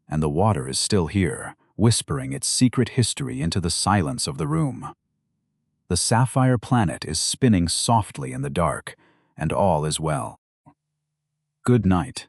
and the water is still here, whispering its secret history into the silence of the room. The sapphire planet is spinning softly in the dark, and all is well. Good night.